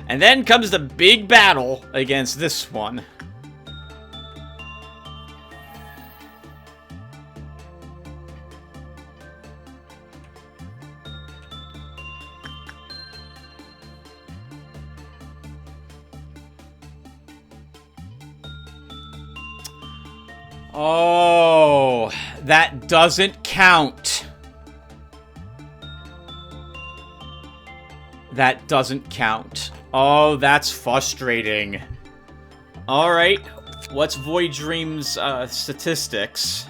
And then comes the big battle against this one. Oh, that doesn't count. That doesn't count. Oh, that's frustrating. Alright, what's Void Dream's statistics?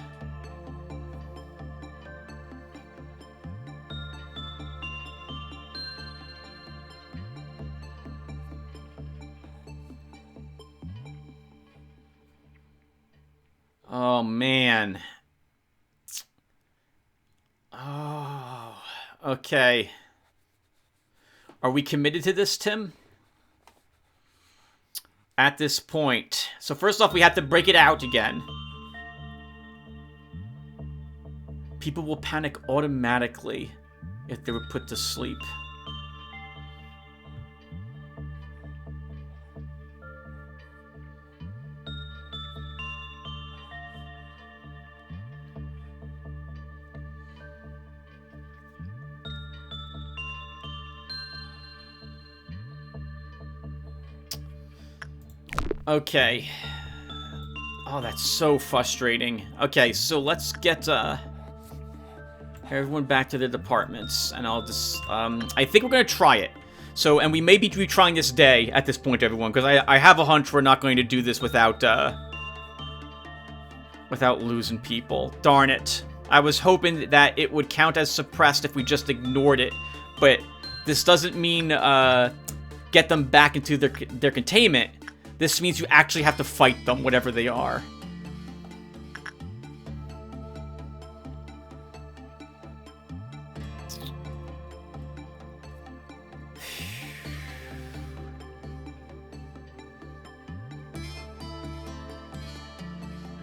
Oh, man. Oh, okay. Are we committed to this, Tim? At this point. So first off, we have to break it out again. People will panic automatically if they were put to sleep. Okay. Oh, that's so frustrating. Okay, so let's get everyone back to their departments, and I'll just I think we're gonna try it. So, and we may be retrying this day at this point, everyone, because I have a hunch we're not going to do this without losing people. Darn it. I was hoping that it would count as suppressed if we just ignored it, but this doesn't mean get them back into their containment. This means you actually have to fight them, whatever they are.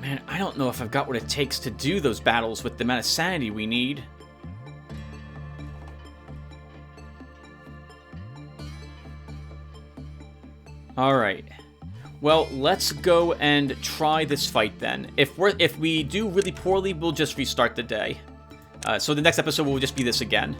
Man, I don't know if I've got what it takes to do those battles with the amount of sanity we need. Alright. Well, let's go and try this fight then. If we do really poorly, we'll just restart the day. So the next episode will just be this again.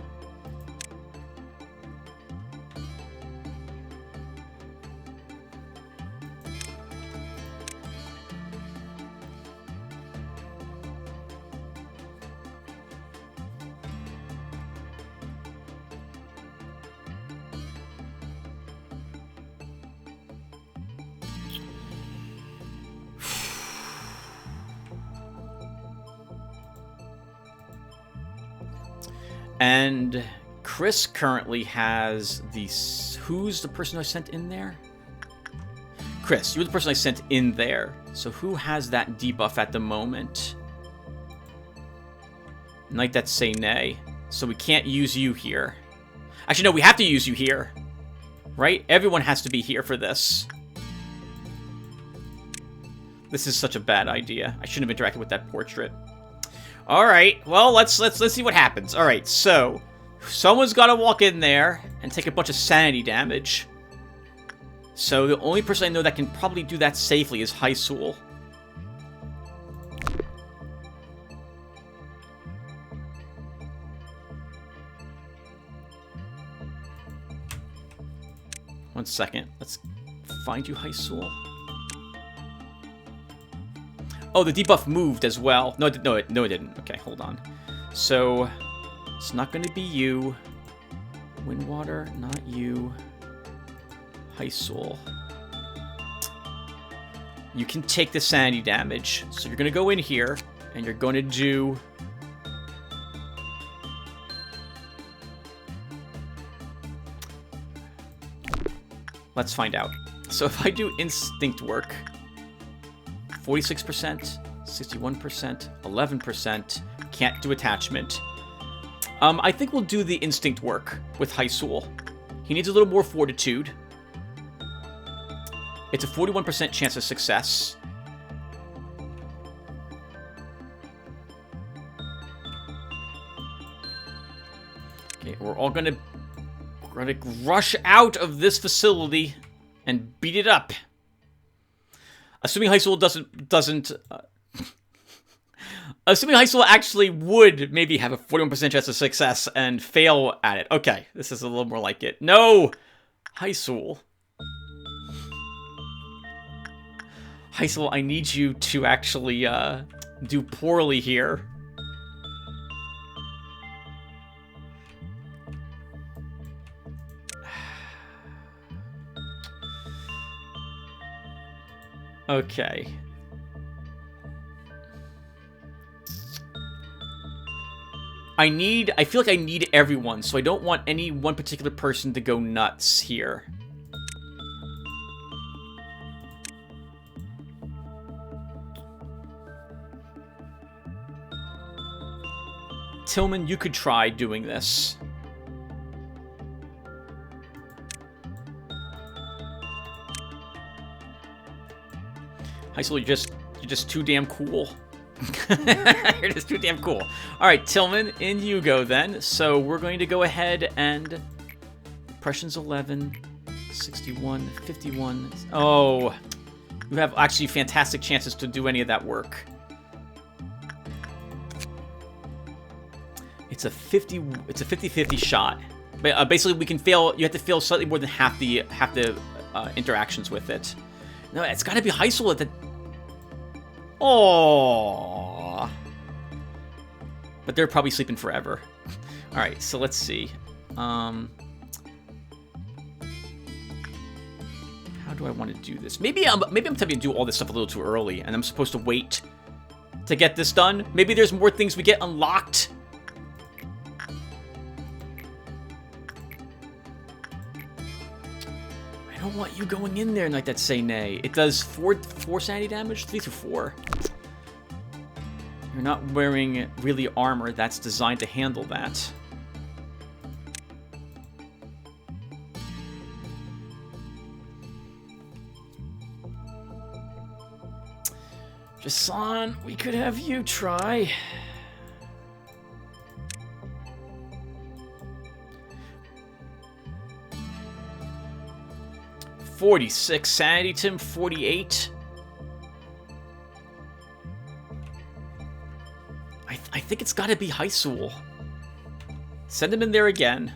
And Chris currently has the... Who's the person I sent in there? Chris, you're the person I sent in there. So who has that debuff at the moment? Knight that say nay. So we can't use you here. Actually, no, we have to use you here. Right? Everyone has to be here for this. This is such a bad idea. I shouldn't have interacted with that portrait. All right. Well, let's see what happens. All right. So, someone's got to walk in there and take a bunch of sanity damage. So, the only person I know that can probably do that safely is Hysul. One second. Let's find you, Hysul. Oh, the debuff moved as well. No, it didn't. Okay, hold on. So, it's not going to be you. Windwater, not you. Hysul. You can take the sanity damage. So you're going to go in here, and you're going to do... Let's find out. So if I do instinct work... 46%, 61%, 11%. Can't do attachment. I think we'll do the instinct work with Hysul. He needs a little more fortitude. It's a 41% chance of success. Okay, we're gonna rush out of this facility and beat it up. Assuming Hysul doesn't assuming Hysul actually would maybe have a 41% chance of success and fail at it. Okay, this is a little more like it. No! Hysul. Hysul, I need you to actually do poorly here. Okay. I feel like I need everyone, so I don't want any one particular person to go nuts here. Tillman, you could try doing this. Hysul, you're just too damn cool. You're just too damn cool. Alright, Tillman, in you go then. So we're going to go ahead and... Impressions 11, 61, 51... Oh, you have actually fantastic chances to do any of that work. It's a 50-50 shot. But basically, we can fail. You have to fail slightly more than half the interactions with it. No, it's got to be Hysul at the. Oh. But they're probably sleeping forever. All right, so let's see. How do I want to do this? Maybe I'm tempted to do all this stuff a little too early, and I'm supposed to wait to get this done. Maybe there's more things we get unlocked. I don't want you going in there like that, say nay. It does 4 sanity damage? 3 through 4. You're not wearing really armor that's designed to handle that. Jason, we could have you try. $46 sanity, Tim. 48. I think it's got to be Hysul. Send him in there again.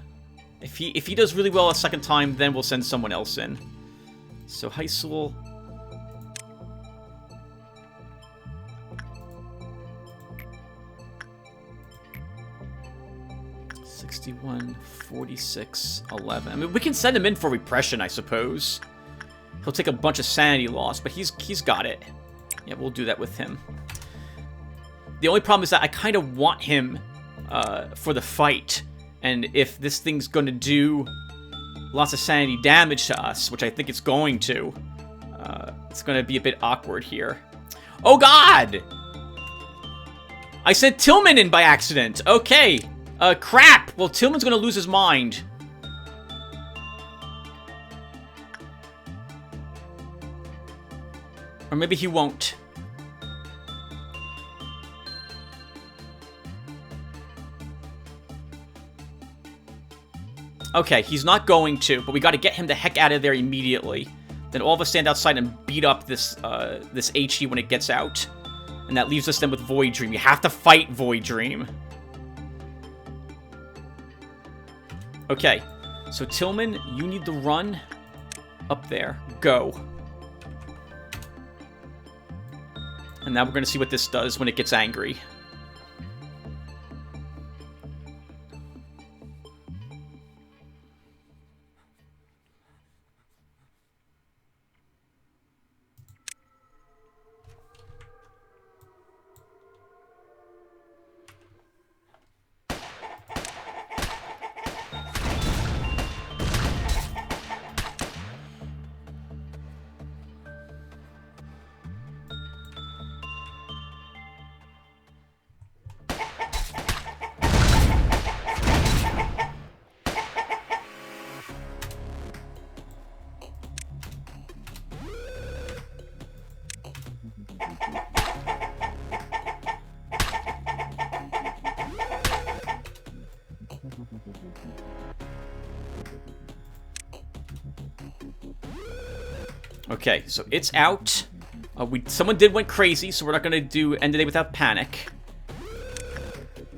If he does really well a second time, then we'll send someone else in. So Hysul. $61, $46, $11. I mean, we can send him in for repression, I suppose. He'll take a bunch of sanity loss, but he's got it. Yeah, we'll do that with him. The only problem is that I kind of want him for the fight. And if this thing's going to do lots of sanity damage to us, which I think it's going to, it's going to be a bit awkward here. Oh, God! I sent Tillman in by accident. Okay. Crap! Well, Tillman's gonna lose his mind. Or maybe he won't. Okay, he's not going to, but we got to get him the heck out of there immediately. Then all of us stand outside and beat up this this HE when it gets out. And that leaves us then with Void Dream. You have to fight Void Dream. Okay, so Tillman, you need to run up there. Go. And now we're going to see what this does when it gets angry. Okay, so it's out. Someone went crazy, so we're not gonna do end the day without panic.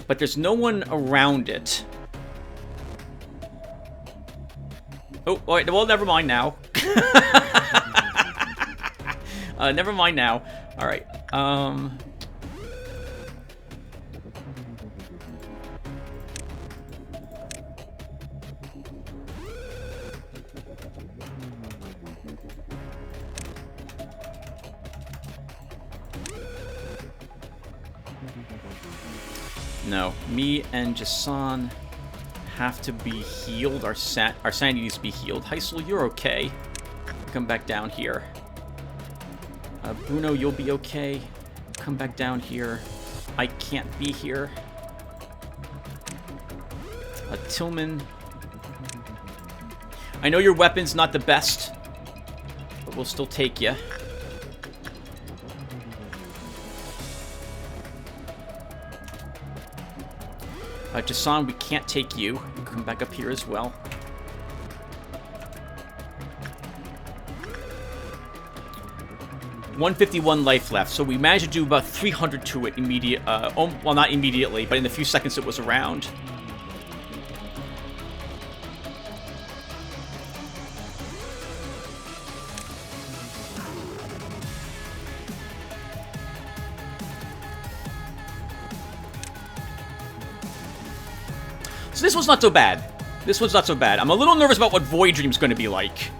But there's no one around it. Oh, wait, well, never mind now. Never mind now. All right. No, me and Jason have to be healed. Our sanity needs to be healed. Heisel, you're okay. Come back down here. Bruno, you'll be okay. Come back down here. I can't be here. Tillman. I know your weapon's not the best, but we'll still take you. Jason, we can't take you. You come back up here as well. $151 life left, so we managed to do about 300 to it well, not immediately, but in the few seconds it was around. So this was not so bad. This was not so bad. I'm a little nervous about what Void Dream's going to be like.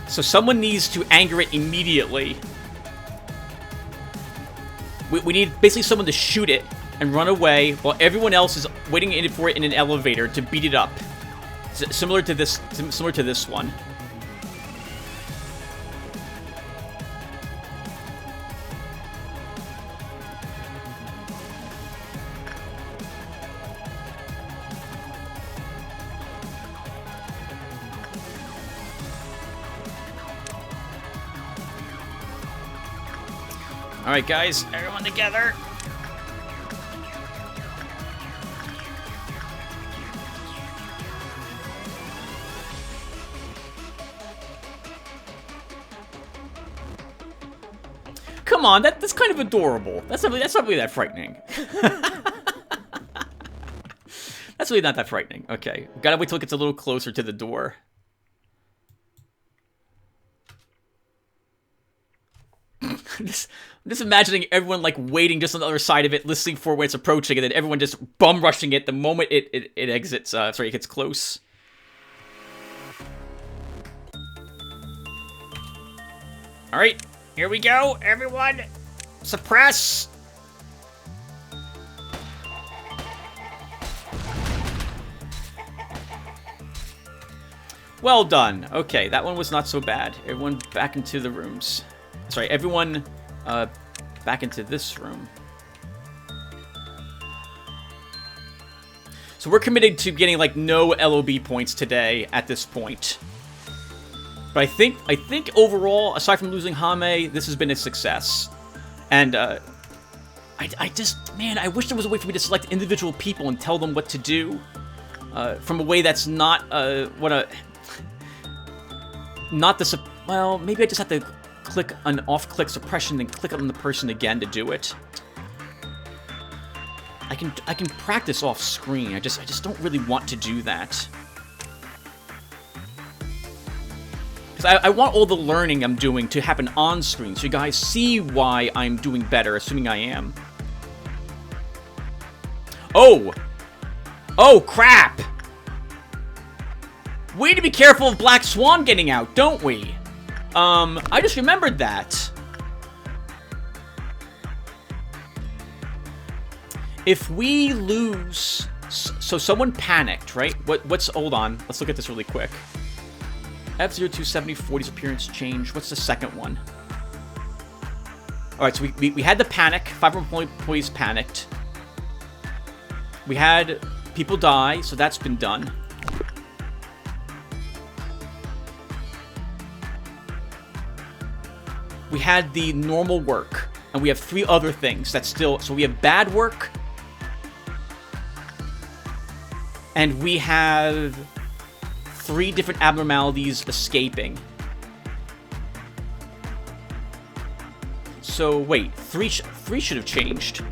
So someone needs to anger it immediately. We need basically someone to shoot it and run away while everyone else is waiting for it in an elevator to beat it up. Similar to this one. Alright guys, everyone together. Come on, that's kind of adorable. That's not really that frightening. That's really not that frightening. Okay, gotta wait till it gets a little closer to the door. I'm just imagining everyone, like, waiting just on the other side of it, listening for when it's approaching, and then everyone just bum-rushing it the moment it exits, it gets close. Alright, here we go, everyone! Suppress! Well done. Okay, that one was not so bad. Everyone back into the rooms. Sorry, everyone back into this room. So we're committed to getting, like, no LOB points today at this point. But I think overall, aside from losing Hame, this has been a success. And I just, man, I wish there was a way for me to select individual people and tell them what to do. from a way that's not not the well, maybe I just have to click an off-click suppression, then click on the person again to do it. I can practice off screen. I just don't really want to do that. Because I want all the learning I'm doing to happen on screen, so you guys see why I'm doing better, assuming I am. Oh! Oh, crap! We need to be careful of Black Swan getting out, don't we? I just remembered that. If we lose... So someone panicked, right? What's... Hold on. Let's look at this really quick. F0270 40's appearance change. What's the second one? Alright, so we had the panic. 5 employees panicked. We had people die, so that's been done. We had the normal work, and we have 3 other things that still... So we have bad work, and we have 3 different abnormalities escaping. So, wait, 3 should have changed.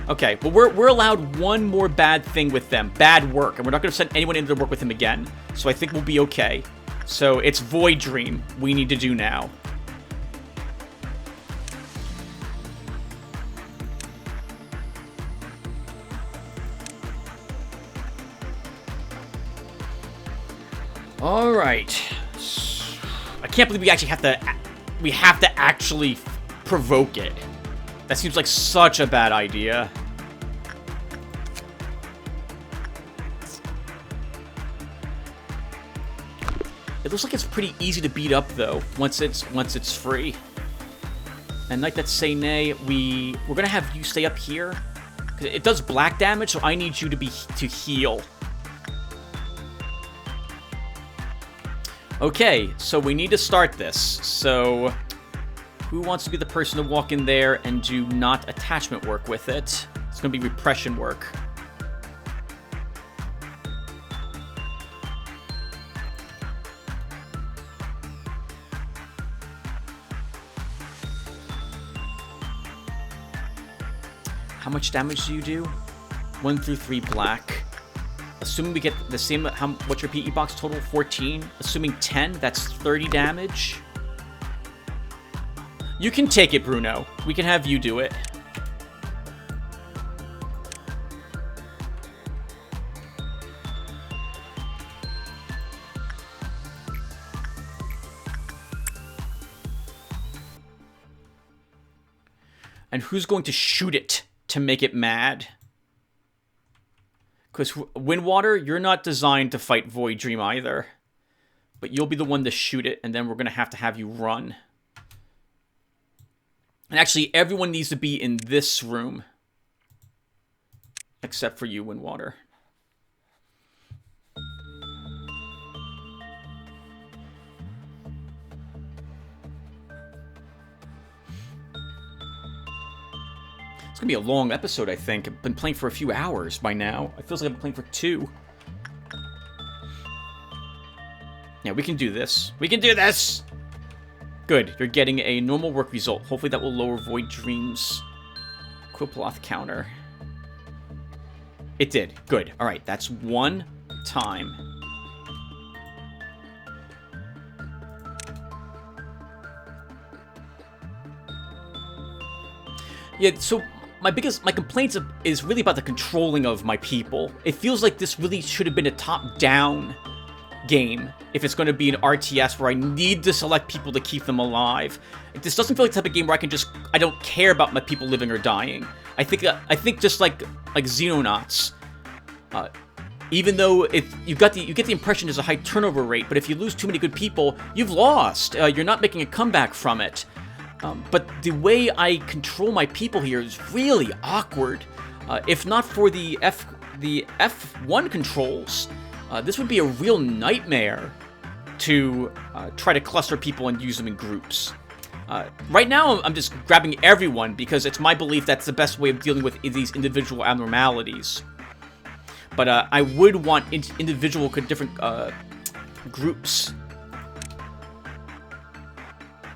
Okay, well, we're allowed 1 more bad thing with them. Bad work. And we're not going to send anyone in to work with him again. So I think we'll be okay. So it's Void Dream we need to do now. Alright. I can't believe we actually have to... We have to actually provoke it. That seems like such a bad idea. It looks like it's pretty easy to beat up though, once it's free. And like that say nay, we're gonna have you stay up here. 'Cause it does black damage, so I need you to heal. Okay, so we need to start this. So who wants to be the person to walk in there and do not attachment work with it? It's going to be repression work. How much damage do you do? 1 through 3 black. Assuming we get the same... what's your PE box total? 14. Assuming 10, that's 30 damage. You can take it, Bruno. We can have you do it. And who's going to shoot it to make it mad? Because Windwater, you're not designed to fight Void Dream either. But you'll be the one to shoot it, and then we're going to have you run. And actually, everyone needs to be in this room. Except for you, Windwater. It's going to be a long episode, I think. I've been playing for a few hours by now. It feels like I've been playing for 2. Yeah, we can do this. We can do this! Good, you're getting a normal work result. Hopefully that will lower Void Dream's Quilploth counter. It did. Good. Alright, that's 1 time. Yeah, so my complaints is really about the controlling of my people. It feels like this really should have been a top-down game if it's going to be an RTS where I need to select people to keep them alive. This doesn't feel like the type of game where I don't care about my people living or dying. I think just like Xenonauts, even though you get the impression there's a high turnover rate, but if you lose too many good people, you've lost. You're not making a comeback from it. But the way I control my people here is really awkward. If not for the F1 controls, this would be a real nightmare to try to cluster people and use them in groups. Right now, I'm just grabbing everyone because it's my belief that's the best way of dealing with these individual abnormalities. But I would want individual different groups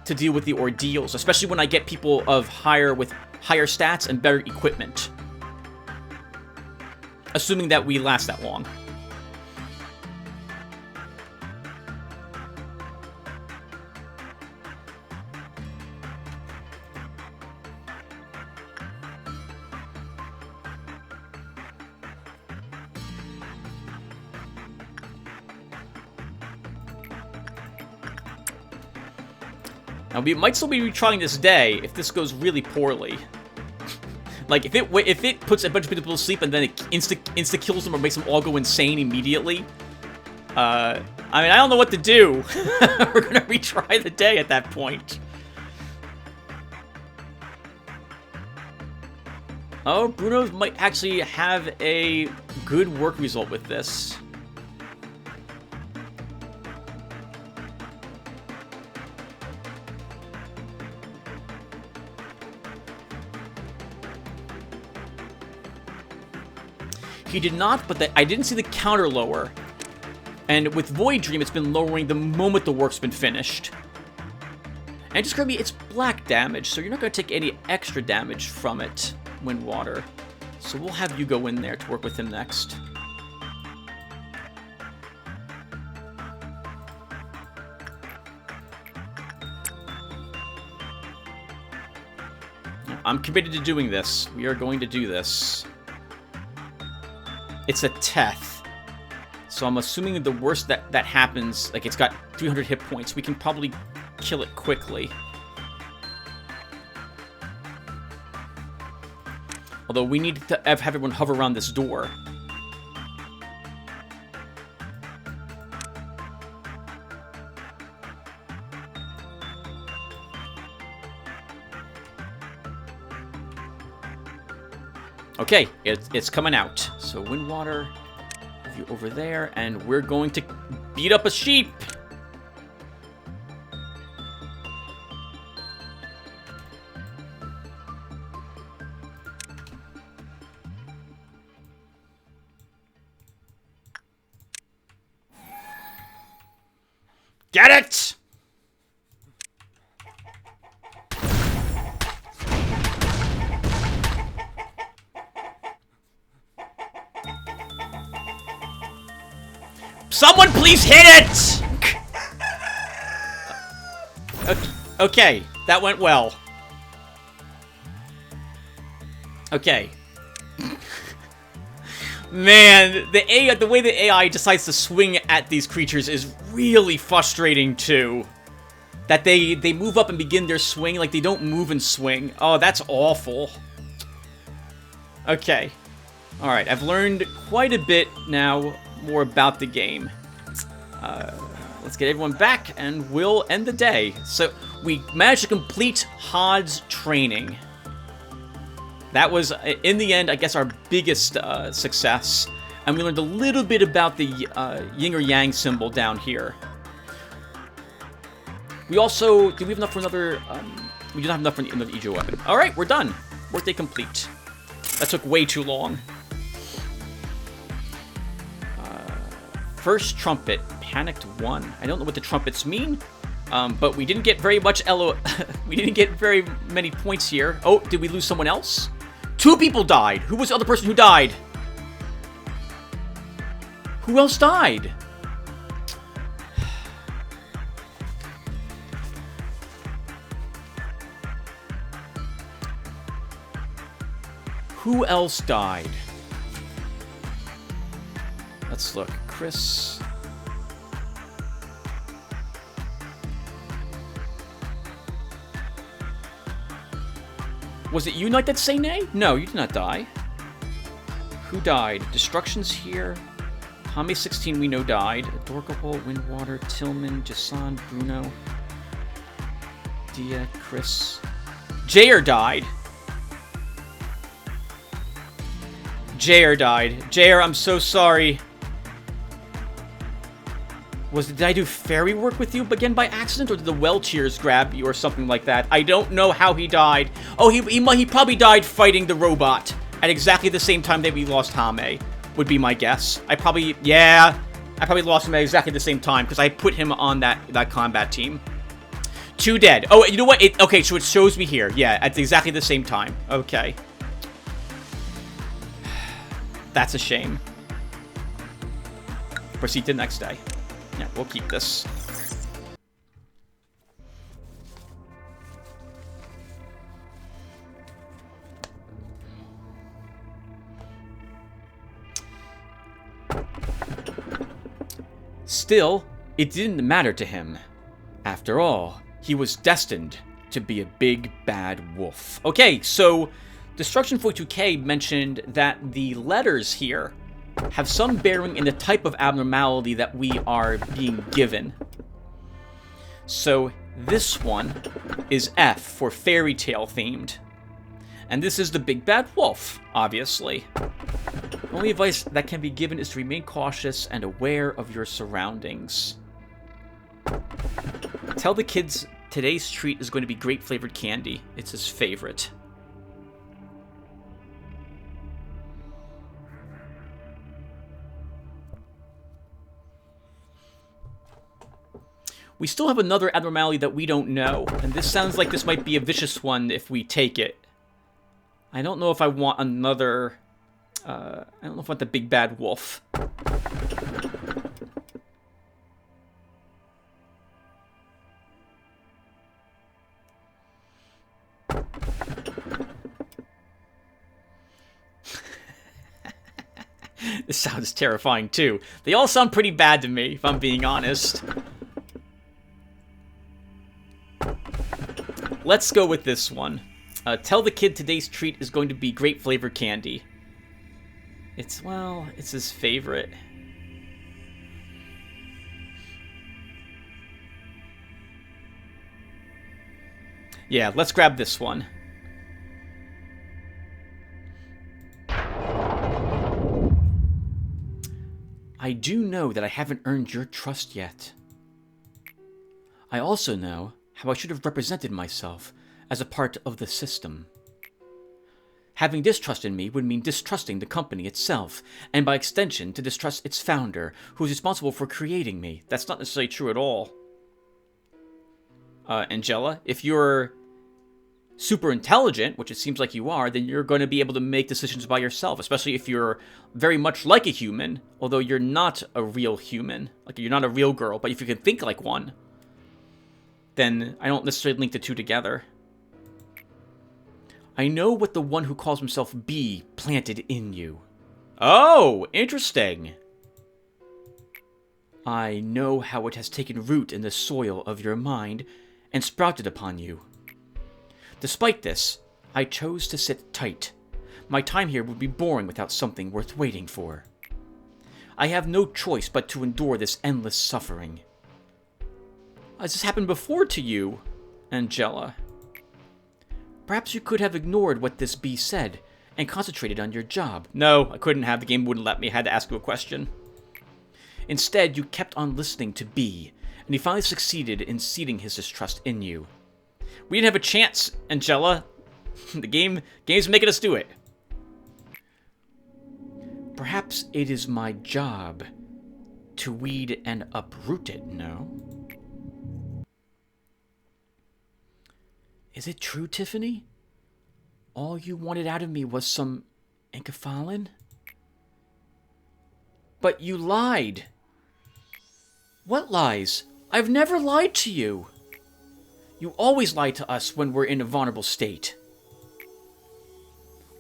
to deal with the ordeals, especially when I get people with higher stats and better equipment. Assuming that we last that long. Now, we might still be retrying this day if this goes really poorly. Like, if it puts a bunch of people to sleep and then it insta-kills them or makes them all go insane immediately, I mean, I don't know what to do. We're gonna retry the day at that point. Oh, Bruno might actually have a good work result with this. He did not, but I didn't see the counter lower. And with Void Dream, it's been lowering the moment the work's been finished. And just Kirby, it's black damage, so you're not going to take any extra damage from it, Wind Water. So we'll have you go in there to work with him next. I'm committed to doing this. We are going to do this. It's a Teth. So I'm assuming the worst that happens, like it's got 300 hit points, we can probably kill it quickly. Although we need to have everyone hover around this door. Okay, it's coming out. So Windwater, have you over there, and we're going to beat up a sheep. Get it! Someone please hit it! Okay, that went well. Okay. Man, the way the AI decides to swing at these creatures is really frustrating too. That they move up and begin their swing, like they don't move and swing. Oh, that's awful. Okay. Alright, I've learned quite a bit now more about the game. Let's get everyone back and we'll end the day. So, we managed to complete Hod's training. That was, in the end, I guess our biggest success. And we learned a little bit about the yin or yang symbol down here. We also, do we have enough for another, we don't have enough for another Ejo weapon. Alright, we're done. Workday complete. That took way too long. First trumpet, panicked 1. I don't know what the trumpets mean, but we didn't get very much we didn't get very many points here. Oh, did we lose someone else? 2 people died. Who was the other person who died? Who else died? Who else died? Let's look. Chris. Was it you, Knight, that say nay? No, you did not die. Who died? Destruction's here. Hame 16 we know died. Dorkable, Windwater, Tillman, Jason, Bruno. Dia, Chris. Jair died. Jair died. Jair, I'm so sorry. Did I do fairy work with you again by accident, or did the well tears grab you or something like that? I don't know how he died. Oh, he probably died fighting the robot at exactly the same time that we lost Hame, would be my guess. I probably lost him at exactly the same time, because I put him on that combat team. 2 dead. Oh, you know what? Okay, so it shows me here. Yeah, at exactly the same time. Okay. That's a shame. Proceed to the next day. Yeah, we'll keep this. Still, it didn't matter to him. After all, he was destined to be a big bad wolf. Okay, so Destruction 42K mentioned that the letters here have some bearing in the type of abnormality that we are being given. So this one is F for fairy tale themed. And this is the big bad wolf, obviously. Only advice that can be given is to remain cautious and aware of your surroundings. Tell the kids today's treat is going to be grape flavored candy. It's his favorite. We still have another abnormality that we don't know, and this sounds like this might be a vicious one if we take it. I don't know if I want another... I don't know if I want the big bad wolf. This sounds terrifying too. They all sound pretty bad to me, if I'm being honest. Let's go with this one. Tell the kid today's treat is going to be grape flavored candy. It's his favorite. Yeah, let's grab this one. I do know that I haven't earned your trust yet. I also know how I should have represented myself as a part of the system. Having distrust in me would mean distrusting the company itself, and by extension, to distrust its founder, who is responsible for creating me. That's not necessarily true at all. Angela, if you're super intelligent, which it seems like you are, then you're going to be able to make decisions by yourself, especially if you're very much like a human, although you're not a real human. Like, you're not a real girl, but if you can think like one, then I don't necessarily link the two together. I know what the one who calls himself B planted in you. Oh, interesting. I know how it has taken root in the soil of your mind and sprouted upon you. Despite this, I chose to sit tight. My time here would be boring without something worth waiting for. I have no choice but to endure this endless suffering. Has this happened before to you, Angela? Perhaps you could have ignored what this bee said and concentrated on your job. No, I couldn't have. The game wouldn't let me. I had to ask you a question. Instead, you kept on listening to B, and he finally succeeded in seeding his distrust in you. We didn't have a chance, Angela. The game's making us do it. Perhaps it is my job to weed and uproot it, no? Is it true, Tiffany? All you wanted out of me was some enkephalin? But you lied. What lies? I've never lied to you. You always lie to us when we're in a vulnerable state.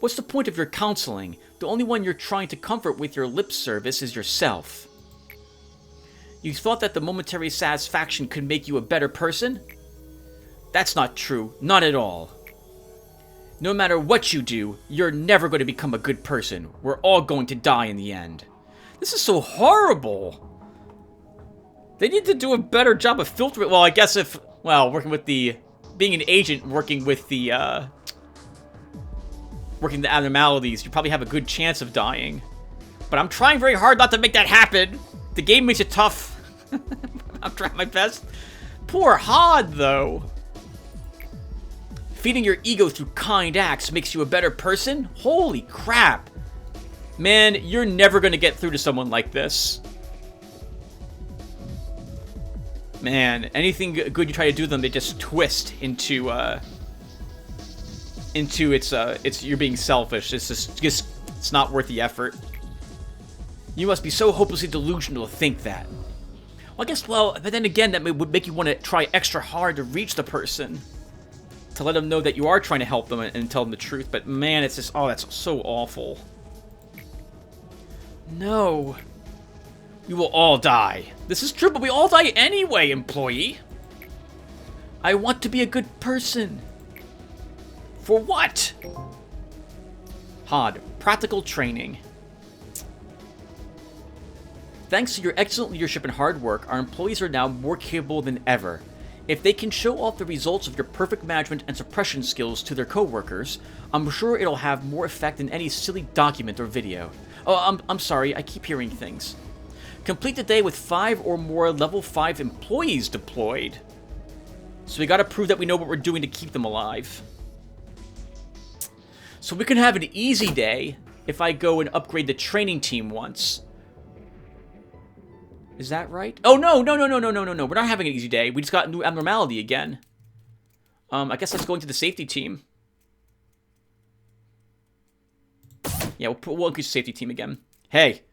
What's the point of your counseling? The only one you're trying to comfort with your lip service is yourself. You thought that the momentary satisfaction could make you a better person? That's not true. Not at all. No matter what you do, you're never going to become a good person. We're all going to die in the end. This is so horrible. They need to do a better job of filtering. Well, I guess if... Well, working with the... Being an agent, working with the, working the abnormalities, you probably have a good chance of dying. But I'm trying very hard not to make that happen. The game makes it tough. I'm trying my best. Poor Hod, though. Feeding your ego through kind acts makes you a better person? Holy crap. Man, you're never gonna get through to someone like this. Man, anything good you try to do to them, they just twist into it's you're being selfish. It's just it's not worth the effort. You must be so hopelessly delusional to think that. Well, I guess, but then again, that would make you want to try extra hard to reach the person. To let them know that you are trying to help them and tell them the truth. But man, it's just, oh, that's so awful. No. We will all die. This is true, but we all die anyway, employee. I want to be a good person. For what? Hod, practical training. Thanks to your excellent leadership and hard work, our employees are now more capable than ever. If they can show off the results of your perfect management and suppression skills to their co-workers, I'm sure it'll have more effect than any silly document or video. Oh, I'm sorry, I keep hearing things. Complete the day with 5 or more level 5 employees deployed. So we gotta prove that we know what we're doing to keep them alive. So we can have an easy day if I go and upgrade the training team once. Is that right? Oh, no. We're not having an easy day. We just got a new abnormality again. I guess let's go into the safety team. Yeah, we'll increase the safety team again. Hey,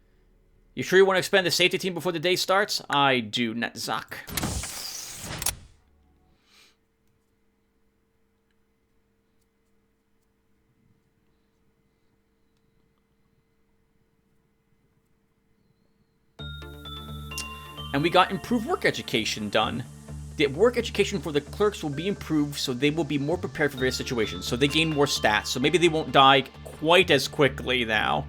you sure you want to expand the safety team before the day starts? I do, Netzak. And we got improved work education done. The work education for the clerks will be improved, so they will be more prepared for various situations. So they gain more stats, so maybe they won't die quite as quickly now.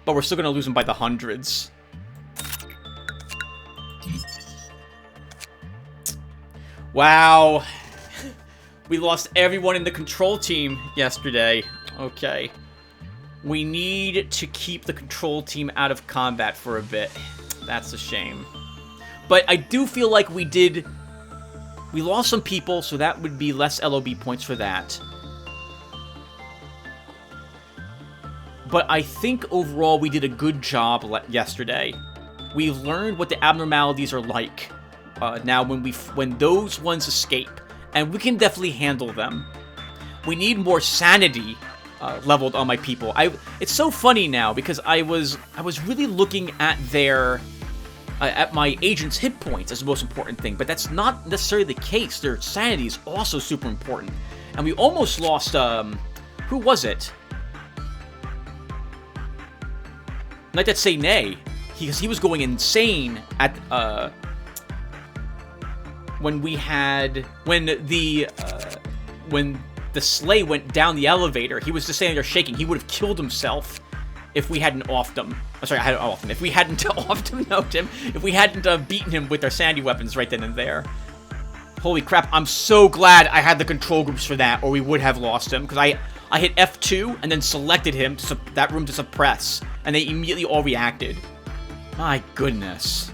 But we're still going to lose them by the hundreds. Wow. We lost everyone in the control team yesterday. Okay. We need to keep the control team out of combat for a bit. That's a shame. But I do feel like we lost some people, so that would be less LOB points for that. But I think overall we did a good job yesterday. We learned what the abnormalities are like. Now when those ones escape, and we can definitely handle them. We need more sanity leveled on my people. It's so funny now because I was really looking at their at my agent's hit points as the most important thing, but that's not necessarily the case. Their sanity is also super important. And we almost lost, who was it? Like that say nay, because he was going insane at, when the sleigh went down the elevator, he was just standing there shaking. He would have killed himself if we hadn't offed him. I'm sorry, I hadn't offed him. If we hadn't offed him, no, Tim. If we hadn't beaten him with our sandy weapons right then and there. Holy crap, I'm so glad I had the control groups for that, or we would have lost him. Because I hit F2 and then selected him, that room to suppress. And they immediately all reacted. My goodness.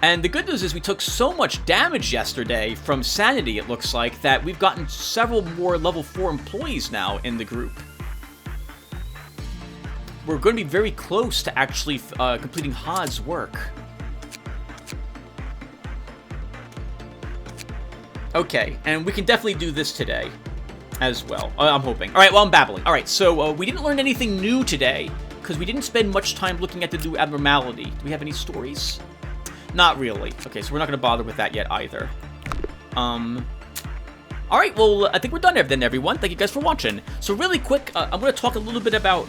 And the good news is we took so much damage yesterday from sanity, it looks like, that we've gotten several more level 4 employees now in the group. We're going to be very close to actually completing Hod's work. Okay, and we can definitely do this today as well. I'm hoping. Alright, well, I'm babbling. Alright, so we didn't learn anything new today, because we didn't spend much time looking at the new abnormality. Do we have any stories? Not really. Okay, so we're not going to bother with that yet either. Alright, well, I think we're done then, everyone. Thank you guys for watching. So really quick, I'm going to talk a little bit about,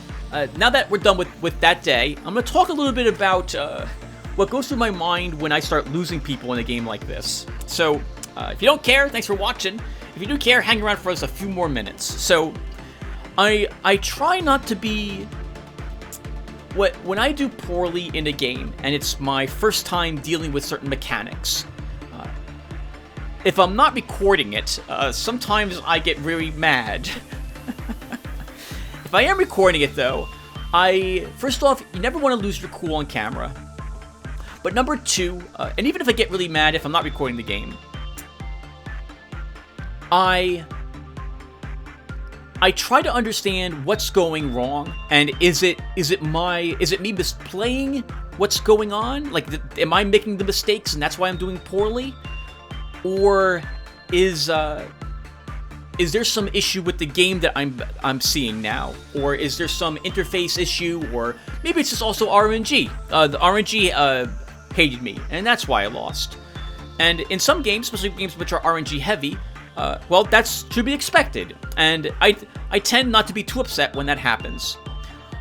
now that we're done with that day, I'm going to talk a little bit about what goes through my mind when I start losing people in a game like this. So, if you don't care, thanks for watching. If you do care, hang around for us a few more minutes. So, I try not to be... When I do poorly in a game, and it's my first time dealing with certain mechanics, if I'm not recording it, sometimes I get very mad. If I am recording it, though, first off, you never want to lose your cool on camera. But number 2, and even if I get really mad if I'm not recording the game, I try to understand what's going wrong, and is it me misplaying what's going on? Like, am I making the mistakes and that's why I'm doing poorly? Or is there some issue with the game that I'm seeing now? Or is there some interface issue? Or maybe it's just also RNG. The RNG hated me, and that's why I lost. And in some games, especially games which are RNG heavy, well, that's to be expected. And I tend not to be too upset when that happens.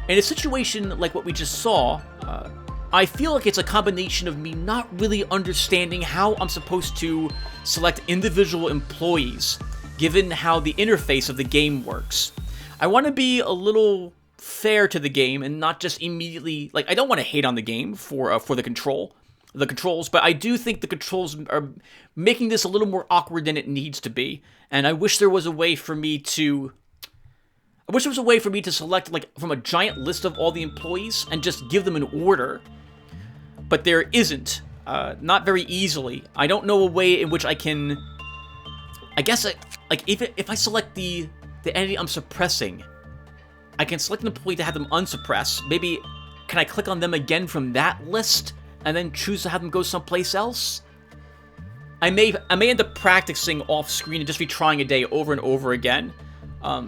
In a situation like what we just saw, I feel like it's a combination of me not really understanding how I'm supposed to select individual employees, given how the interface of the game works. I want to be a little fair to the game and not just immediately, like, I don't want to hate on the game for the controls, but I do think the controls are making this a little more awkward than it needs to be. And I wish there was a way for me to select, like, from a giant list of all the employees and just give them an order. But there isn't, not very easily. I don't know a way in which I can, I guess, like, even if I select the entity I'm suppressing, I can select an employee to have them unsuppress. Maybe, can I click on them again from that list and then choose to have them go someplace else? I may end up practicing off screen and just be trying a day over and over again,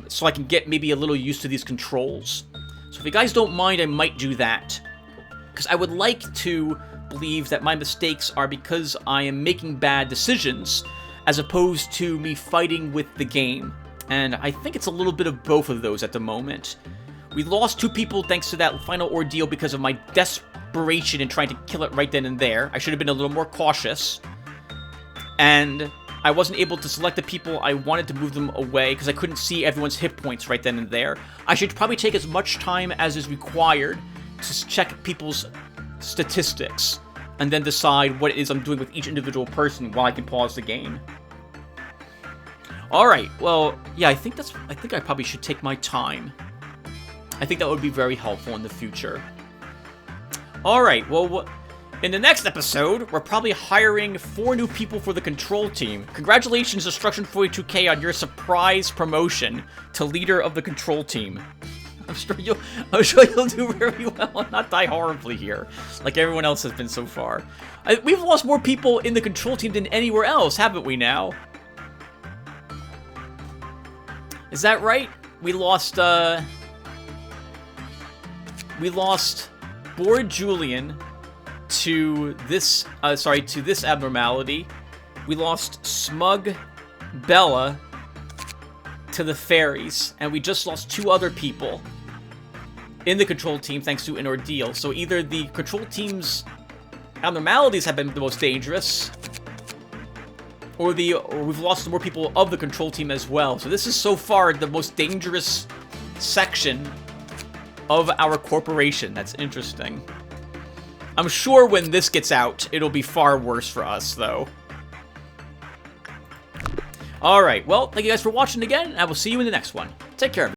so I can get maybe a little used to these controls. So if you guys don't mind, I might do that, because I would like to believe that my mistakes are because I am making bad decisions, as opposed to me fighting with the game. And I think it's a little bit of both of those at the moment. We lost 2 people thanks to that final ordeal because of my desperation in trying to kill it right then and there. I should have been a little more cautious. And I wasn't able to select the people I wanted to move them away because I couldn't see everyone's hit points right then and there. I should probably take as much time as is required to check people's statistics and then decide what it is I'm doing with each individual person while I can pause the game. Alright, well, yeah, I think I probably should take my time. I think that would be very helpful in the future. Alright, well, in the next episode, we're probably hiring 4 new people for the control team. Congratulations, Destruction 42K, on your surprise promotion to leader of the control team. I'm sure you'll do very well and not die horribly here, like everyone else has been so far. We've lost more people in the control team than anywhere else, haven't we now? Is that right? We lost Bored Julian to this abnormality. We lost Smug Bella to the fairies, and we just lost 2 other people in the control team thanks to an ordeal. So either the control team's abnormalities have been the most dangerous, or we've lost more people of the control team as well. So this is so far the most dangerous section of our corporation. That's interesting. I'm sure when this gets out, it'll be far worse for us, though. Alright, well, thank you guys for watching again, and I will see you in the next one. Take care, everyone.